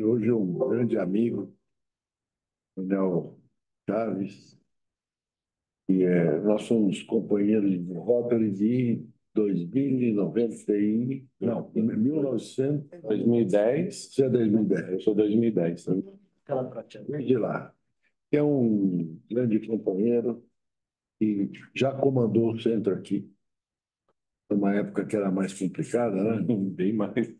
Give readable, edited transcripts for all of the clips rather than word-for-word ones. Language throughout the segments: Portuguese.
E hoje um grande amigo, Manuel Chaves, nós somos companheiros de Rotary de 2090 não, 1900, 2010, você é 2010, eu sou 2010 também. De lá. É um grande companheiro e já comandou o centro aqui, numa época que era mais complicada, né? Bem mais.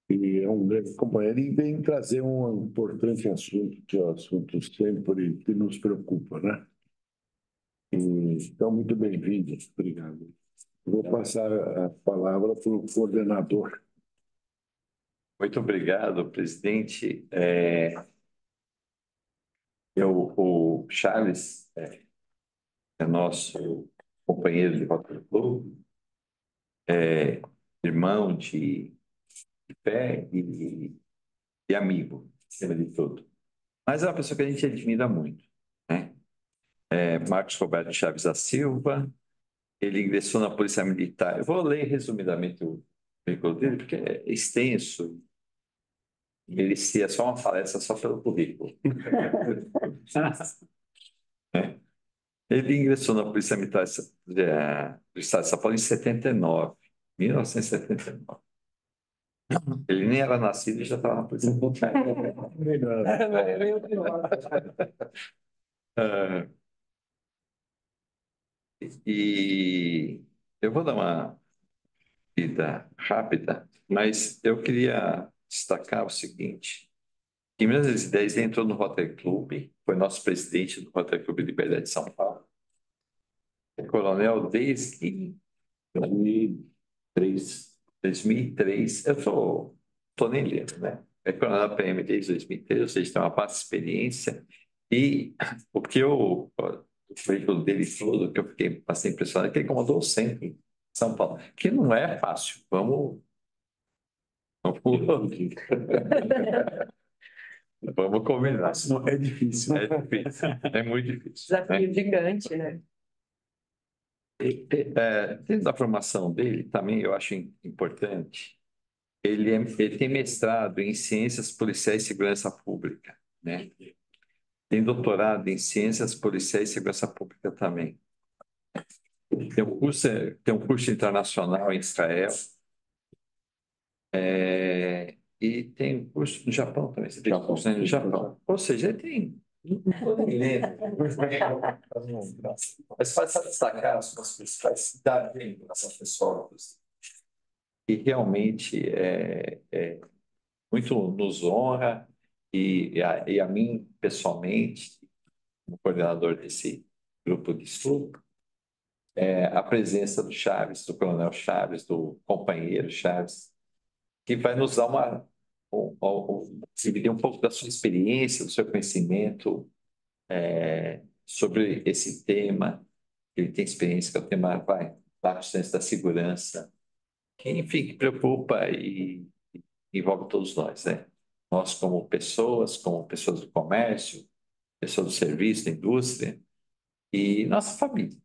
E é um grande companheiro e vem trazer um importante assunto, que é o assunto sempre que nos preocupa, né? Então, muito bem-vindo. Obrigado. Vou passar a palavra para o coordenador. Muito obrigado, presidente. O Charles é nosso companheiro de Rotary Club, irmão de pé e amigo, acima de tudo. Mas é uma pessoa que a gente admira muito, né? Marcos Roberto Chaves da Silva, ele ingressou na Polícia Militar. Eu vou ler resumidamente o currículo dele, porque é extenso. Merecia só uma palestra só pelo currículo. Ele ingressou na Polícia Militar do Estado de São Paulo em 79, 1979. Ele nem era nascido e já estava na Polícia Militar. Ah, e eu vou dar uma vida rápida, mas eu queria destacar o seguinte. Em 1910, ele entrou no Rotary Club, foi nosso presidente do Rotary Clube Liberdade de São Paulo. É coronel desde 2003. 2003, eu tô nem lendo, né? É coronel PM desde 2003, ou seja, tem uma vasta experiência. E o que o currículo dele todo, que eu fiquei bastante impressionado, é que ele comandou o centro em São Paulo, que não é fácil. Vamos, vamos combinar. Não, é difícil. É difícil, é muito difícil. Desafio gigante, né? Dentro da formação dele, também eu acho importante, ele tem mestrado em Ciências Policiais e Segurança Pública, né? Tem doutorado em Ciências Policiais e Segurança Pública também. Tem um curso internacional em Israel, e tem um curso no Japão também. Você tem curso no Japão. Ou seja, ele tem. Não estou nem lendo. Mas pode só destacar as suas principais da vinculação pessoal. E realmente muito nos honra, e a mim, pessoalmente, como coordenador desse grupo de estudo, a presença do Chaves, do Coronel Chaves, do companheiro Chaves, que vai nos dar dividir um pouco da sua experiência, do seu conhecimento sobre esse tema. Ele tem experiência que é o tema da assistência da segurança, que, enfim, que preocupa e envolve todos nós, né? Nós como pessoas do comércio, pessoas do serviço, da indústria e nossa família.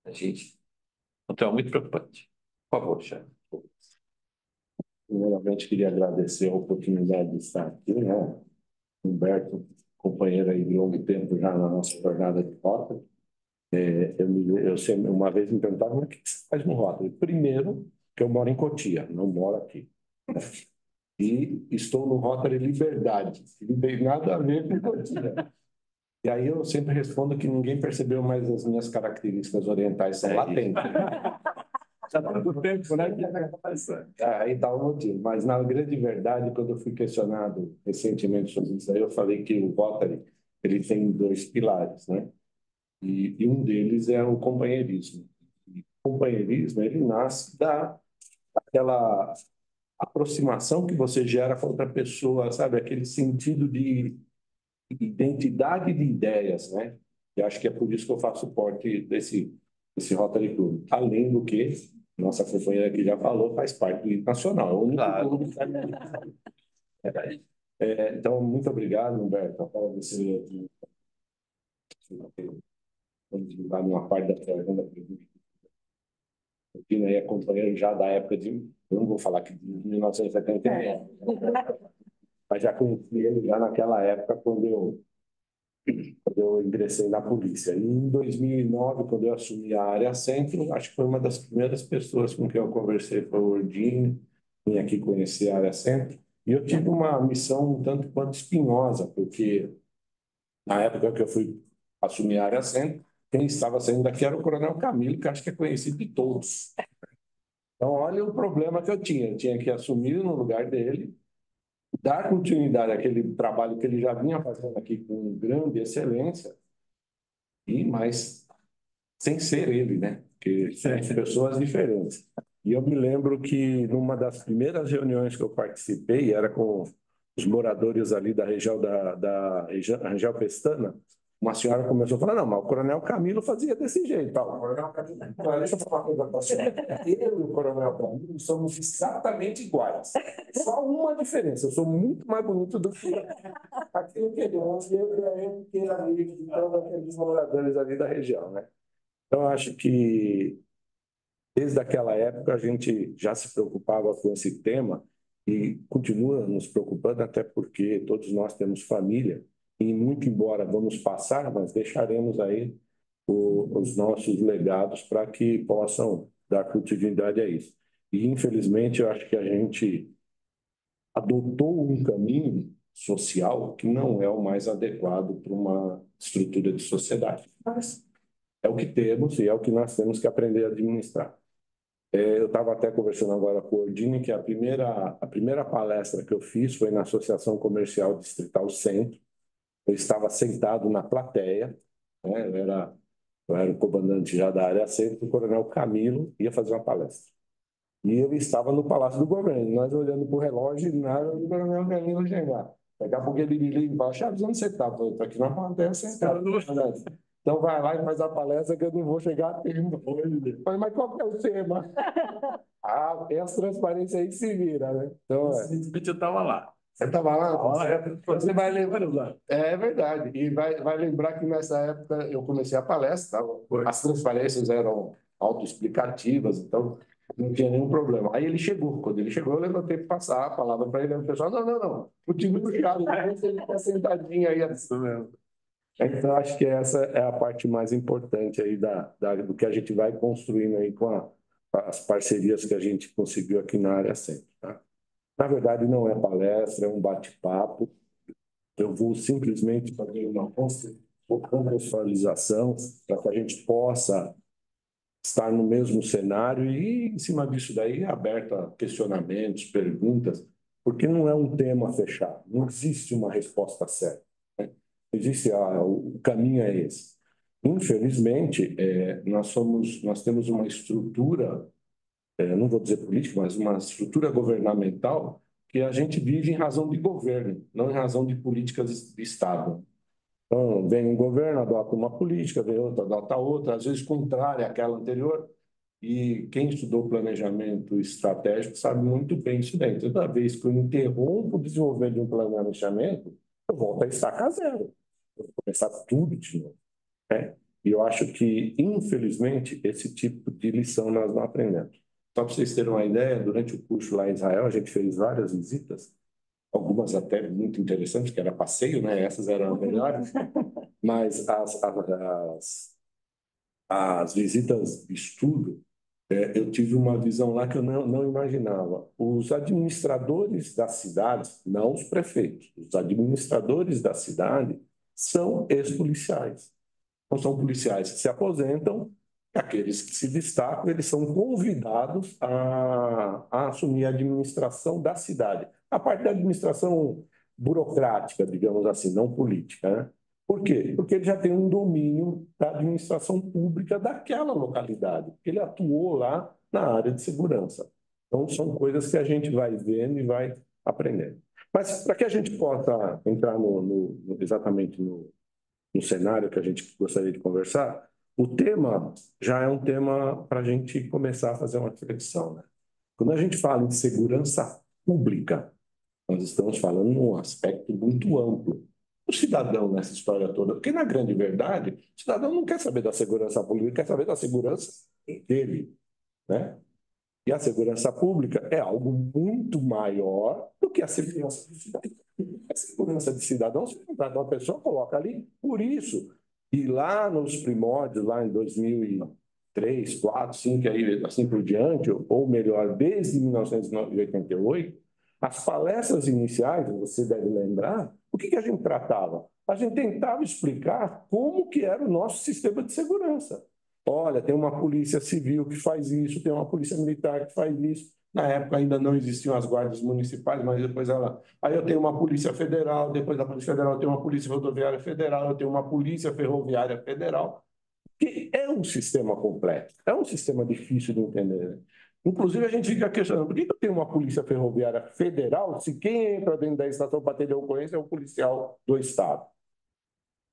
A gente, então é muito preocupante. Por favor, Thiago. Primeiramente, queria agradecer a oportunidade de estar aqui, né? Humberto, companheiro aí de longo tempo já na nossa jornada de rota. Eu sempre, uma vez me perguntaram, mas o que você faz no Rotary? Primeiro, que eu moro em Cotia, não moro aqui. E estou no Rotary Liberdade, que não tem nada a ver com Cotia. E aí eu sempre respondo que ninguém percebeu, mais as minhas características orientais são latentes. Já está muito tempo, né? Aí dá um motivo. Mas, na grande verdade, quando eu fui questionado recentemente sobre isso, aí eu falei que o Rotary ele tem dois pilares, né? E um deles é o companheirismo. E o companheirismo, ele nasce daquela aproximação que você gera com outra pessoa, sabe? Aquele sentido de identidade de ideias, né? E acho que é por isso que eu faço parte desse Rotary Club. Além do que, nossa companheira aqui já falou, faz parte do Nacional. É o único Claro. clube que faz. Então, muito obrigado, Humberto. Para você divulgar uma parte da sua agenda. Eu aí acompanhando já da época Eu não vou falar que de 1979, mas já conheci ele já naquela época, quando eu ingressei na polícia. E em 2009, quando eu assumi a área centro, acho que foi uma das primeiras pessoas com quem eu conversei foi o Ordini, vim aqui conhecer a área centro. E eu tive uma missão um tanto quanto espinhosa, porque na época que eu fui assumir a área centro, quem estava saindo daqui era o Coronel Camilo, que acho que é conhecido de todos. Então, olha o problema que eu tinha. Eu tinha que assumir no lugar dele, dar continuidade àquele trabalho que ele já vinha fazendo aqui com grande excelência, e mais sem ser ele, né? Porque são pessoas diferentes. E eu me lembro que numa das primeiras reuniões que eu participei, era com os moradores ali da região da região Pestana, uma senhora começou a falar, não, mas o Coronel Camilo fazia desse jeito. Tal. O Coronel Camilo, deixa eu falar uma coisa para você. Eu e o Coronel Camilo somos exatamente iguais. Só uma diferença, eu sou muito mais bonito do que aquele que ele é, que era amigo de todos aqueles moradores ali da região, né? Então, acho que desde aquela época a gente já se preocupava com esse tema e continua nos preocupando, até porque todos nós temos família e, muito embora vamos passar, mas deixaremos aí os nossos legados para que possam dar continuidade a isso. E, infelizmente, eu acho que a gente adotou um caminho social que não é o mais adequado para uma estrutura de sociedade. Mas é o que temos e é o que nós temos que aprender a administrar. Eu estava até conversando agora com o Ordini que a primeira palestra que eu fiz foi na Associação Comercial Distrital Centro. Eu estava sentado na plateia, né? Eu era o comandante já da área centro, o Coronel Camilo ia fazer uma palestra. E ele estava no Palácio do Governo, nós olhando para o relógio e nada do Coronel Camilo chegar. Daqui a pouco ele me liga e fala, Chaves, onde você está? Eu estou aqui na plateia sentado. Então vai lá e faz a palestra que eu não vou chegar a tempo. Mas qual que é o tema? Ah, tem as transparências aí que se vira, né? Então, Eu estava lá. você estava lá? Você vai lembrar. lembrar. É verdade. E vai lembrar que nessa época eu comecei a palestra, as transparências eram autoexplicativas, então não tinha nenhum problema. Aí ele chegou. Quando ele chegou, eu levantei para passar a palavra para ele. O pessoal, não. O time do Thiago, ele está sentadinho aí. Isso mesmo. Então, acho que essa é a parte mais importante aí do que a gente vai construindo aí com as parcerias que a gente conseguiu aqui na área centro. Tá? Na verdade, não é palestra, é um bate-papo. Eu vou simplesmente fazer uma contextualização para que a gente possa estar no mesmo cenário e, em cima disso daí, aberto a questionamentos, perguntas, porque não é um tema fechado, não existe uma resposta certa. Né? Existe o caminho é esse. Infelizmente, nós temos uma estrutura, não vou dizer política, mas uma estrutura governamental que a gente vive em razão de governo, não em razão de políticas de Estado. Então, vem um governo, adota uma política, vem outro, adota outra, às vezes contrária àquela anterior, e quem estudou planejamento estratégico sabe muito bem isso daí. Toda vez que eu interrompo o desenvolvimento de um planejamento, eu volto a estaca zero. Eu vou começar tudo de novo. Né? E eu acho que, infelizmente, esse tipo de lição nós não aprendemos. Só para vocês terem uma ideia, durante o curso lá em Israel, a gente fez várias visitas, algumas até muito interessantes, que era passeio, né? Essas eram as melhores, mas as visitas de estudo, eu tive uma visão lá que eu não imaginava. Os administradores da cidade, não os prefeitos, os administradores da cidade são ex-policiais. Não são policiais que se aposentam, aqueles que se destacam, eles são convidados a assumir a administração da cidade. A parte da administração burocrática, digamos assim, não política, né? Por quê? Porque ele já tem um domínio da administração pública daquela localidade, porque ele atuou lá na área de segurança. Então, são coisas que a gente vai vendo e vai aprendendo. Mas para que a gente possa entrar exatamente no cenário que a gente gostaria de conversar, o tema já é um tema para a gente começar a fazer uma reflexão. Né? Quando a gente fala em segurança pública, nós estamos falando num aspecto muito amplo. O cidadão nessa história toda, porque na grande verdade, o cidadão não quer saber da segurança pública, ele quer saber da segurança dele. Né? E a segurança pública é algo muito maior do que a segurança do cidadão. A segurança de cidadão, se contrata uma pessoa, coloca ali por isso. E lá nos primórdios, lá em 2003, 4, 5, aí, assim por diante, ou melhor, desde 1988, as palestras iniciais, você deve lembrar, o que a gente tratava? A gente tentava explicar como que era o nosso sistema de segurança. Olha, tem uma polícia civil que faz isso, tem uma polícia militar que faz isso. Na época ainda não existiam as guardas municipais, mas depois ela. Aí eu tenho uma polícia federal, depois da polícia federal eu tenho uma polícia rodoviária federal, eu tenho uma polícia ferroviária federal, que é um sistema completo, é um sistema difícil de entender. Né? Inclusive, a gente fica questionando, por que eu tenho uma polícia ferroviária federal se quem entra dentro da estação para atender a ocorrência é o policial do Estado?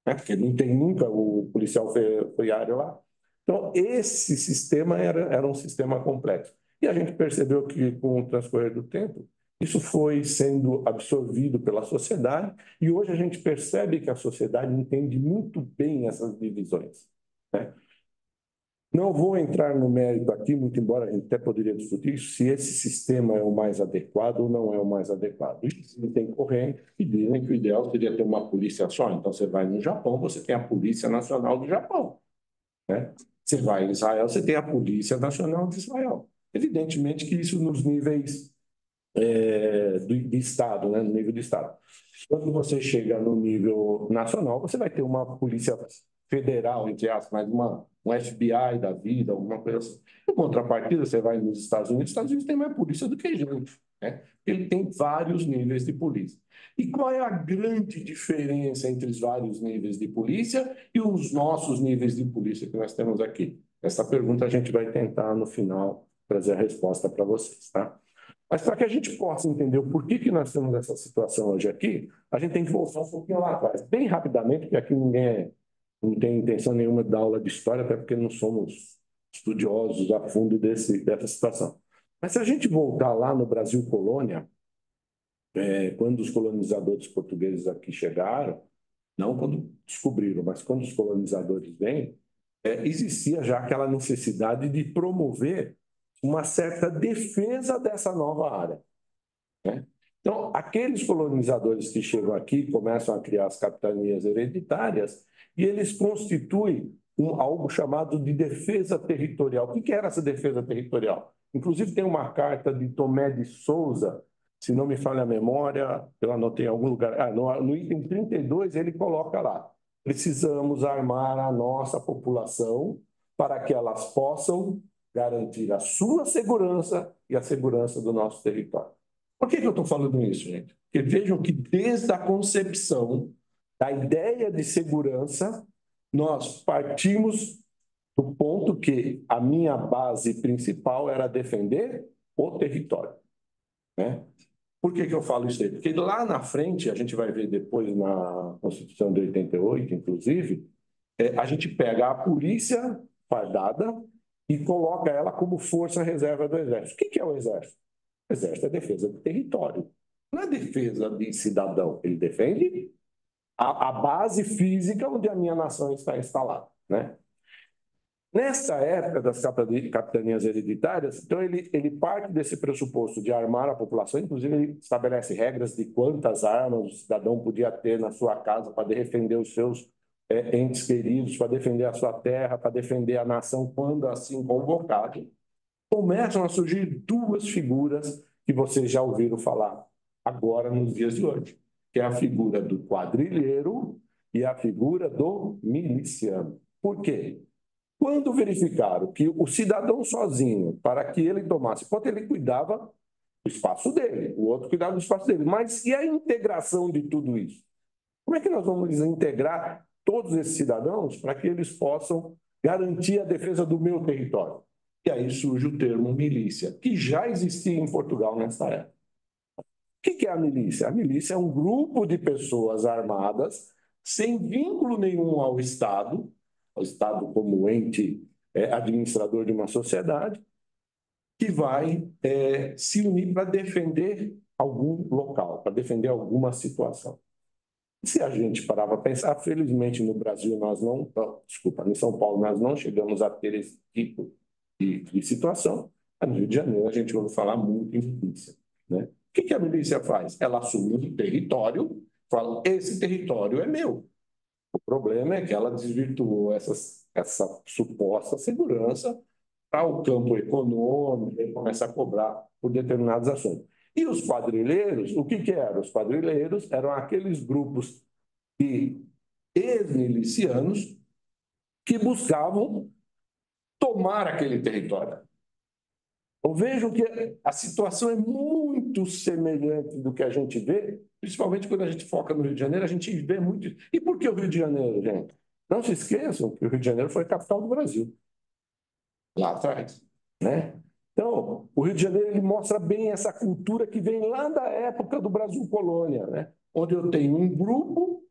Né? Porque não tem nunca o policial ferroviário lá. Então, esse sistema era um sistema complexo. E a gente percebeu que, com o transcorrer do tempo, isso foi sendo absorvido pela sociedade, e hoje a gente percebe que a sociedade entende muito bem essas divisões. Né? Não vou entrar no mérito aqui, muito embora a gente até poderia discutir isso, se esse sistema é o mais adequado ou não é o mais adequado. E tem correntes que dizem que o ideal seria ter uma polícia só. Então, você vai no Japão, você tem a Polícia Nacional do Japão. Né? Você vai em Israel, você tem a Polícia Nacional de Israel. Evidentemente que isso nos níveis de Estado, né? No nível de Estado. Quando você chega no nível nacional, você vai ter uma polícia federal, entre aspas, mas um FBI da vida, alguma coisa assim. Em contrapartida, você vai nos Estados Unidos tem mais polícia do que gente. Né? Ele tem vários níveis de polícia. E qual é a grande diferença entre os vários níveis de polícia e os nossos níveis de polícia que nós temos aqui? Essa pergunta a gente vai tentar, no final, trazer a resposta para vocês. Tá? Mas para que a gente possa entender o porquê que nós temos essa situação hoje aqui, a gente tem que voltar um pouquinho lá atrás, bem rapidamente, porque aqui não tem intenção nenhuma de dar aula de história, até porque não somos estudiosos a fundo dessa situação. Mas se a gente voltar lá no Brasil colônia, quando os colonizadores portugueses aqui chegaram, não quando descobriram, mas quando os colonizadores vêm, existia já aquela necessidade de promover uma certa defesa dessa nova área. Né? Então, aqueles colonizadores que chegam aqui começam a criar as capitanias hereditárias e eles constituem algo chamado de defesa territorial. O que era essa defesa territorial? Inclusive, tem uma carta de Tomé de Souza, se não me falha a memória, eu anotei em algum lugar, no item 32 ele coloca lá, precisamos armar a nossa população para que elas possam garantir a sua segurança e a segurança do nosso território. Por que eu estou falando isso, gente? Porque vejam que desde a concepção da ideia de segurança, nós partimos do ponto que a minha base principal era defender o território. Né? Por que eu falo isso aí? Porque lá na frente, a gente vai ver depois na Constituição de 88, inclusive, a gente pega a polícia fardada e coloca ela como força reserva do Exército. O que é o Exército? O Exército é defesa do território. Não é defesa de cidadão. Ele defende a base física onde a minha nação está instalada. Né? Nessa época das capitanias hereditárias, então ele parte desse pressuposto de armar a população, inclusive ele estabelece regras de quantas armas o cidadão podia ter na sua casa para defender os seus entes queridos, para defender a sua terra, para defender a nação quando assim convocado. Começam a surgir duas figuras que vocês já ouviram falar agora nos dias de hoje, que é a figura do quadrilheiro e a figura do miliciano. Por quê? Quando verificaram que o cidadão sozinho, para que ele tomasse conta, ele cuidava do espaço dele, o outro cuidava do espaço dele. Mas e a integração de tudo isso? Como é que nós vamos integrar todos esses cidadãos para que eles possam garantir a defesa do meu território? E aí surge o termo milícia, que já existia em Portugal nessa época. O que é a milícia? A milícia é um grupo de pessoas armadas, sem vínculo nenhum ao Estado como ente administrador de uma sociedade, que vai se unir para defender algum local, para defender alguma situação. Se a gente parar para pensar, felizmente no Brasil nós não, desculpa, em São Paulo nós não chegamos a ter esse tipo de situação, No Rio de Janeiro, a gente ouve falar muito em milícia, né? O que a milícia faz? Ela assume um território, fala, esse território é meu. O problema é que ela desvirtuou essa suposta segurança para o campo econômico e começa a cobrar por determinadas ações. E os quadrilheiros, o que eram? Os quadrilheiros eram aqueles grupos de ex-milicianos que buscavam tomar aquele território. Eu vejo que a situação é muito semelhante do que a gente vê, principalmente quando a gente foca no Rio de Janeiro, a gente vê muito. E por que o Rio de Janeiro, gente? Não se esqueçam que o Rio de Janeiro foi a capital do Brasil, lá atrás, né? Então, o Rio de Janeiro ele mostra bem essa cultura que vem lá da época do Brasil Colônia, né? Onde eu tenho um grupo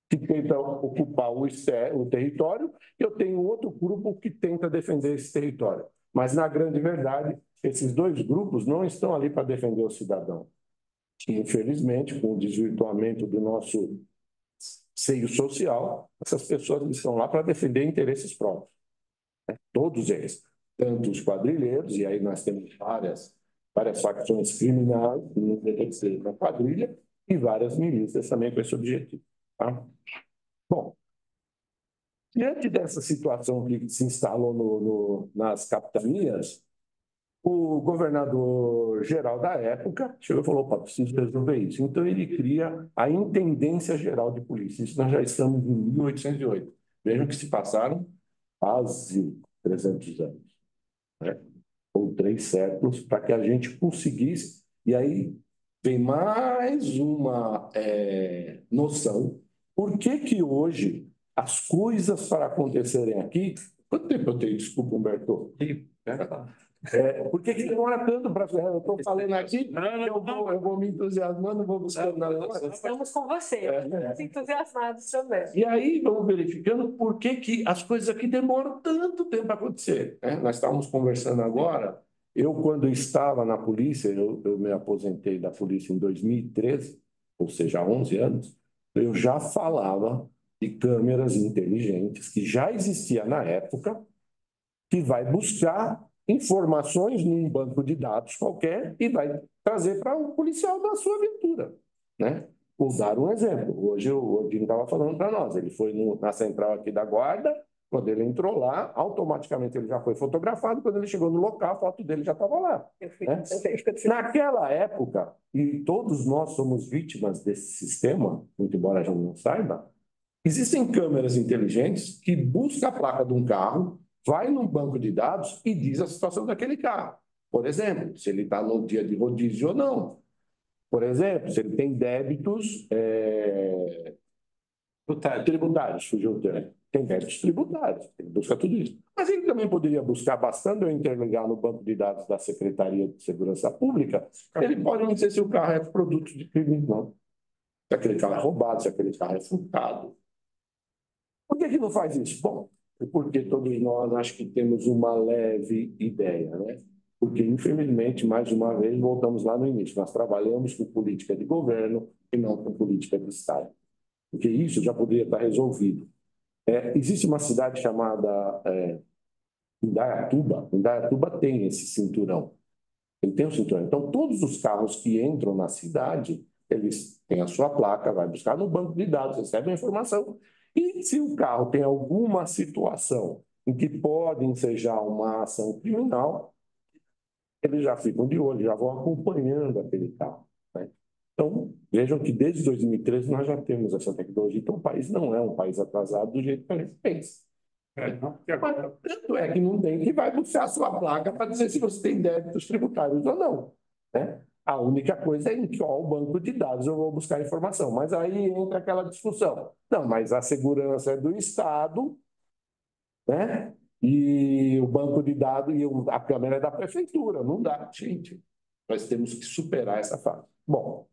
que tenta ocupar o território e eu tenho outro grupo que tenta defender esse território. Mas, na grande verdade, esses dois grupos não estão ali para defender o cidadão. Infelizmente, com o desvirtuamento do nosso seio social, essas pessoas estão lá para defender interesses próprios, né? Todos eles, tanto os quadrilheiros, e aí nós temos várias facções criminais na quadrilha, e várias milícias também com esse objetivo. Tá? Bom, diante dessa situação que se instalou nas capitanias, o governador geral da época chegou e falou: opa, preciso resolver isso. Então, ele cria a Intendência Geral de Polícia. Isso nós já estamos em 1808. Vejam que se passaram quase 300 anos, né? Ou 3 séculos, para que a gente conseguisse. E aí vem mais uma noção. Por que hoje as coisas para acontecerem aqui... Quanto tempo eu tenho? Desculpa, Humberto. Por que demora tanto para... Eu estou falando aqui, eu vou me entusiasmando, vou buscando na memória. Estamos com você, estamos entusiasmados também. E aí vamos verificando por que as coisas aqui demoram tanto tempo para acontecer, né? Nós estávamos conversando agora, quando estava na polícia, eu me aposentei da polícia em 2013, ou seja, há 11 anos, eu já falava de câmeras inteligentes, que já existia na época, que vai buscar informações num banco de dados qualquer e vai trazer para o policial da sua viatura, né? Vou dar um exemplo. Hoje o Odinho estava falando para nós. Ele foi na central aqui da Guarda, quando ele entrou lá, automaticamente ele já foi fotografado, quando ele chegou no local, a foto dele já estava lá, né? Naquela época, e todos nós somos vítimas desse sistema, muito embora a gente não saiba, existem câmeras inteligentes que buscam a placa de um carro, vai num banco de dados e diz a situação daquele carro. Por exemplo, se ele está no dia de rodízio ou não. Por exemplo, se ele tem débitos tributários, fugiu o termo. Tem débitos tributários, ele busca tudo isso. Mas ele também poderia buscar, bastando eu interligar no banco de dados da Secretaria de Segurança Pública, ele pode me dizer se o carro é produto de crime ou não. Se aquele carro é roubado, se aquele carro é furtado. Por que não faz isso? Bom, porque todos nós acho que temos uma leve ideia, né? Porque, infelizmente, mais uma vez, voltamos lá no início. Nós trabalhamos com política de governo e não com política de Estado. Porque isso já poderia estar resolvido. Existe uma cidade chamada Indaiatuba. Indaiatuba tem esse cinturão. Ele tem um cinturão. Então, todos os carros que entram na cidade, eles têm a sua placa, vai buscar no banco de dados, recebe a informação. E se o carro tem alguma situação em que pode ensejar uma ação criminal, eles já ficam de olho, já vão acompanhando aquele carro, né? Então, vejam que desde 2013 nós já temos essa tecnologia. Então, o país não é um país atrasado do jeito que a gente pensa. Mas, tanto é que não tem que vai buscar a sua placa para dizer se você tem débitos tributários ou não, né? A única coisa é em qual banco de dados eu vou buscar informação. Mas aí entra aquela discussão. Não, mas a segurança é do Estado, né? E o banco de dados e a câmera é da prefeitura. Não dá, gente. Nós temos que superar essa fase. Bom,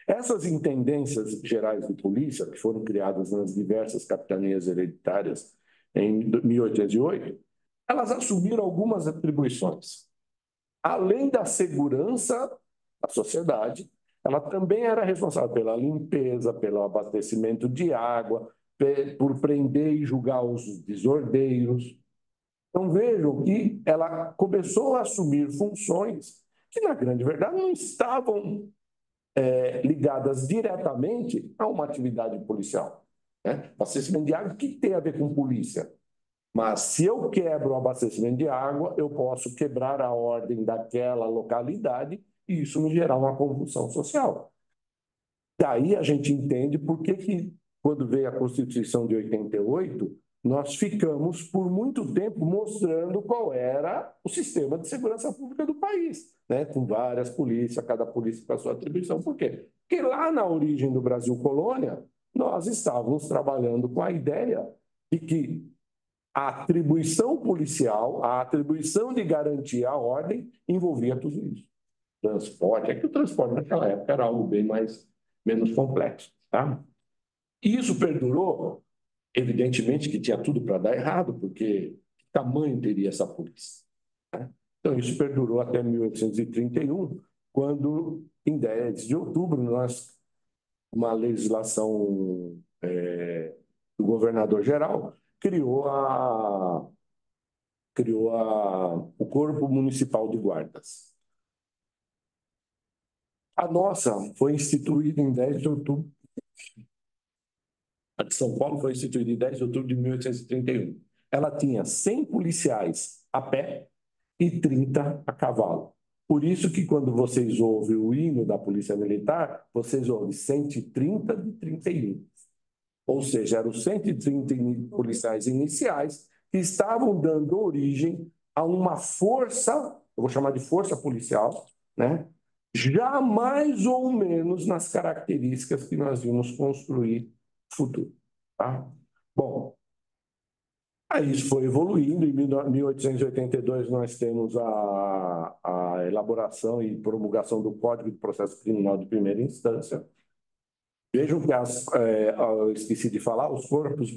essas intendências gerais de polícia, que foram criadas nas diversas capitanias hereditárias em 1808, elas assumiram algumas atribuições. Além da segurança da sociedade, ela também era responsável pela limpeza, pelo abastecimento de água, por prender e julgar os desordeiros. Então, vejam que ela começou a assumir funções que, na grande verdade, não estavam ligadas diretamente a uma atividade policial. Né? Abastecimento de água, o que tem a ver com polícia? Mas se eu quebro o abastecimento de água, eu posso quebrar a ordem daquela localidade e isso me gerar uma convulsão social. Daí a gente entende por que, quando veio a Constituição de 88, nós ficamos por muito tempo mostrando qual era o sistema de segurança pública do país, né? Com várias polícias, cada polícia com a sua atribuição. Por quê? Porque lá na origem do Brasil colônia, nós estávamos trabalhando com a ideia de que a atribuição policial, a atribuição de garantir a ordem, envolvia tudo isso. Transporte, é que o transporte naquela época era algo bem menos complexo. Tá? E isso perdurou, evidentemente que tinha tudo para dar errado, porque que tamanho teria essa polícia? Né? Então, isso perdurou até 1831, quando, em 10 de outubro, uma legislação do governador-geral criou o Corpo Municipal de Guardas. A nossa foi instituída em 10 de outubro. A de São Paulo foi instituída em 10 de outubro de 1831. Ela tinha 100 policiais a pé e 30 a cavalo. Por isso que quando vocês ouvem o hino da Polícia Militar, vocês ouvem 130 de 31. Ou seja, eram 130 policiais iniciais que estavam dando origem a uma força, eu vou chamar de força policial, né? Já mais ou menos nas características que nós vimos construir no futuro. Tá? Bom, aí isso foi evoluindo. Em 1882 nós temos a elaboração e promulgação do Código de Processo Criminal de primeira instância. Vejam que eu esqueci de falar, os corpos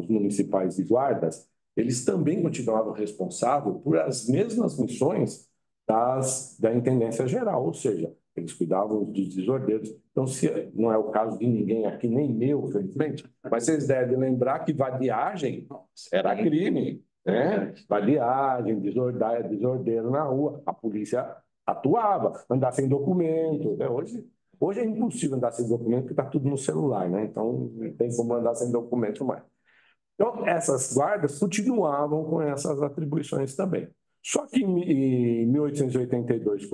municipais de guardas, eles também continuavam responsáveis por as mesmas missões da Intendência Geral, ou seja, eles cuidavam dos desordeiros. Então, se não é o caso de ninguém aqui, nem meu, infelizmente, mas vocês devem lembrar que vadiagem era crime, né? Vadiagem, desordeiro na rua, a polícia atuava, andar sem documento, né? Hoje é impossível andar sem documento porque está tudo no celular, né? Então não tem como andar sem documento mais. Então, essas guardas continuavam com essas atribuições também. Só que em 1882,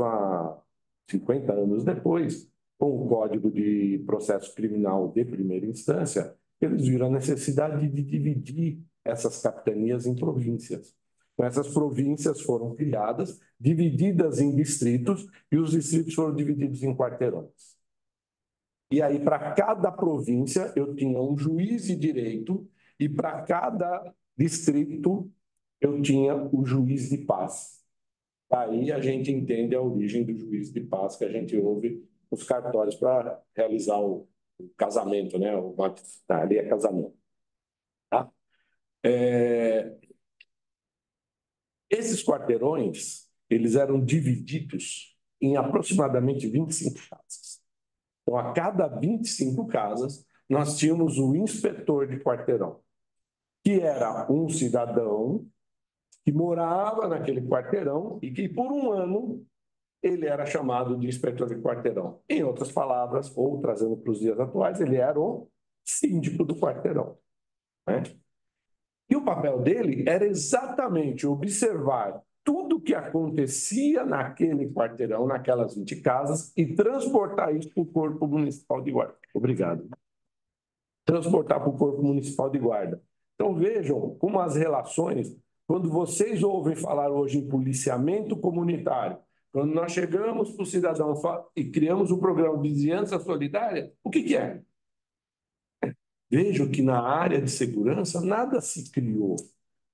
50 anos depois, com o Código de Processo Criminal de primeira instância, eles viram a necessidade de dividir essas capitanias em províncias. Então, essas províncias foram criadas, divididas em distritos, e os distritos foram divididos em quarteirões. E aí, para cada província, eu tinha um juiz de direito, e para cada distrito, eu tinha o juiz de paz. Aí a gente entende a origem do juiz de paz, que a gente ouve nos cartórios para realizar o casamento, né? Ali é casamento. Tá? Esses quarteirões, eles eram divididos em aproximadamente 25 casas. Então, a cada 25 casas, nós tínhamos o inspetor de quarteirão, que era um cidadão que morava naquele quarteirão e que, por um ano, ele era chamado de inspetor de quarteirão. Em outras palavras, ou trazendo para os dias atuais, ele era o síndico do quarteirão. Né? E o papel dele era exatamente observar tudo o que acontecia naquele quarteirão, naquelas 20 casas, e transportar isso para o Corpo Municipal de Guarda. Obrigado. Transportar para o Corpo Municipal de Guarda. Então, vejam como as relações, quando vocês ouvem falar hoje em policiamento comunitário, quando nós chegamos para o cidadão e criamos um programa de vizinhança solidária, o que é? Vejam que na área de segurança nada se criou. O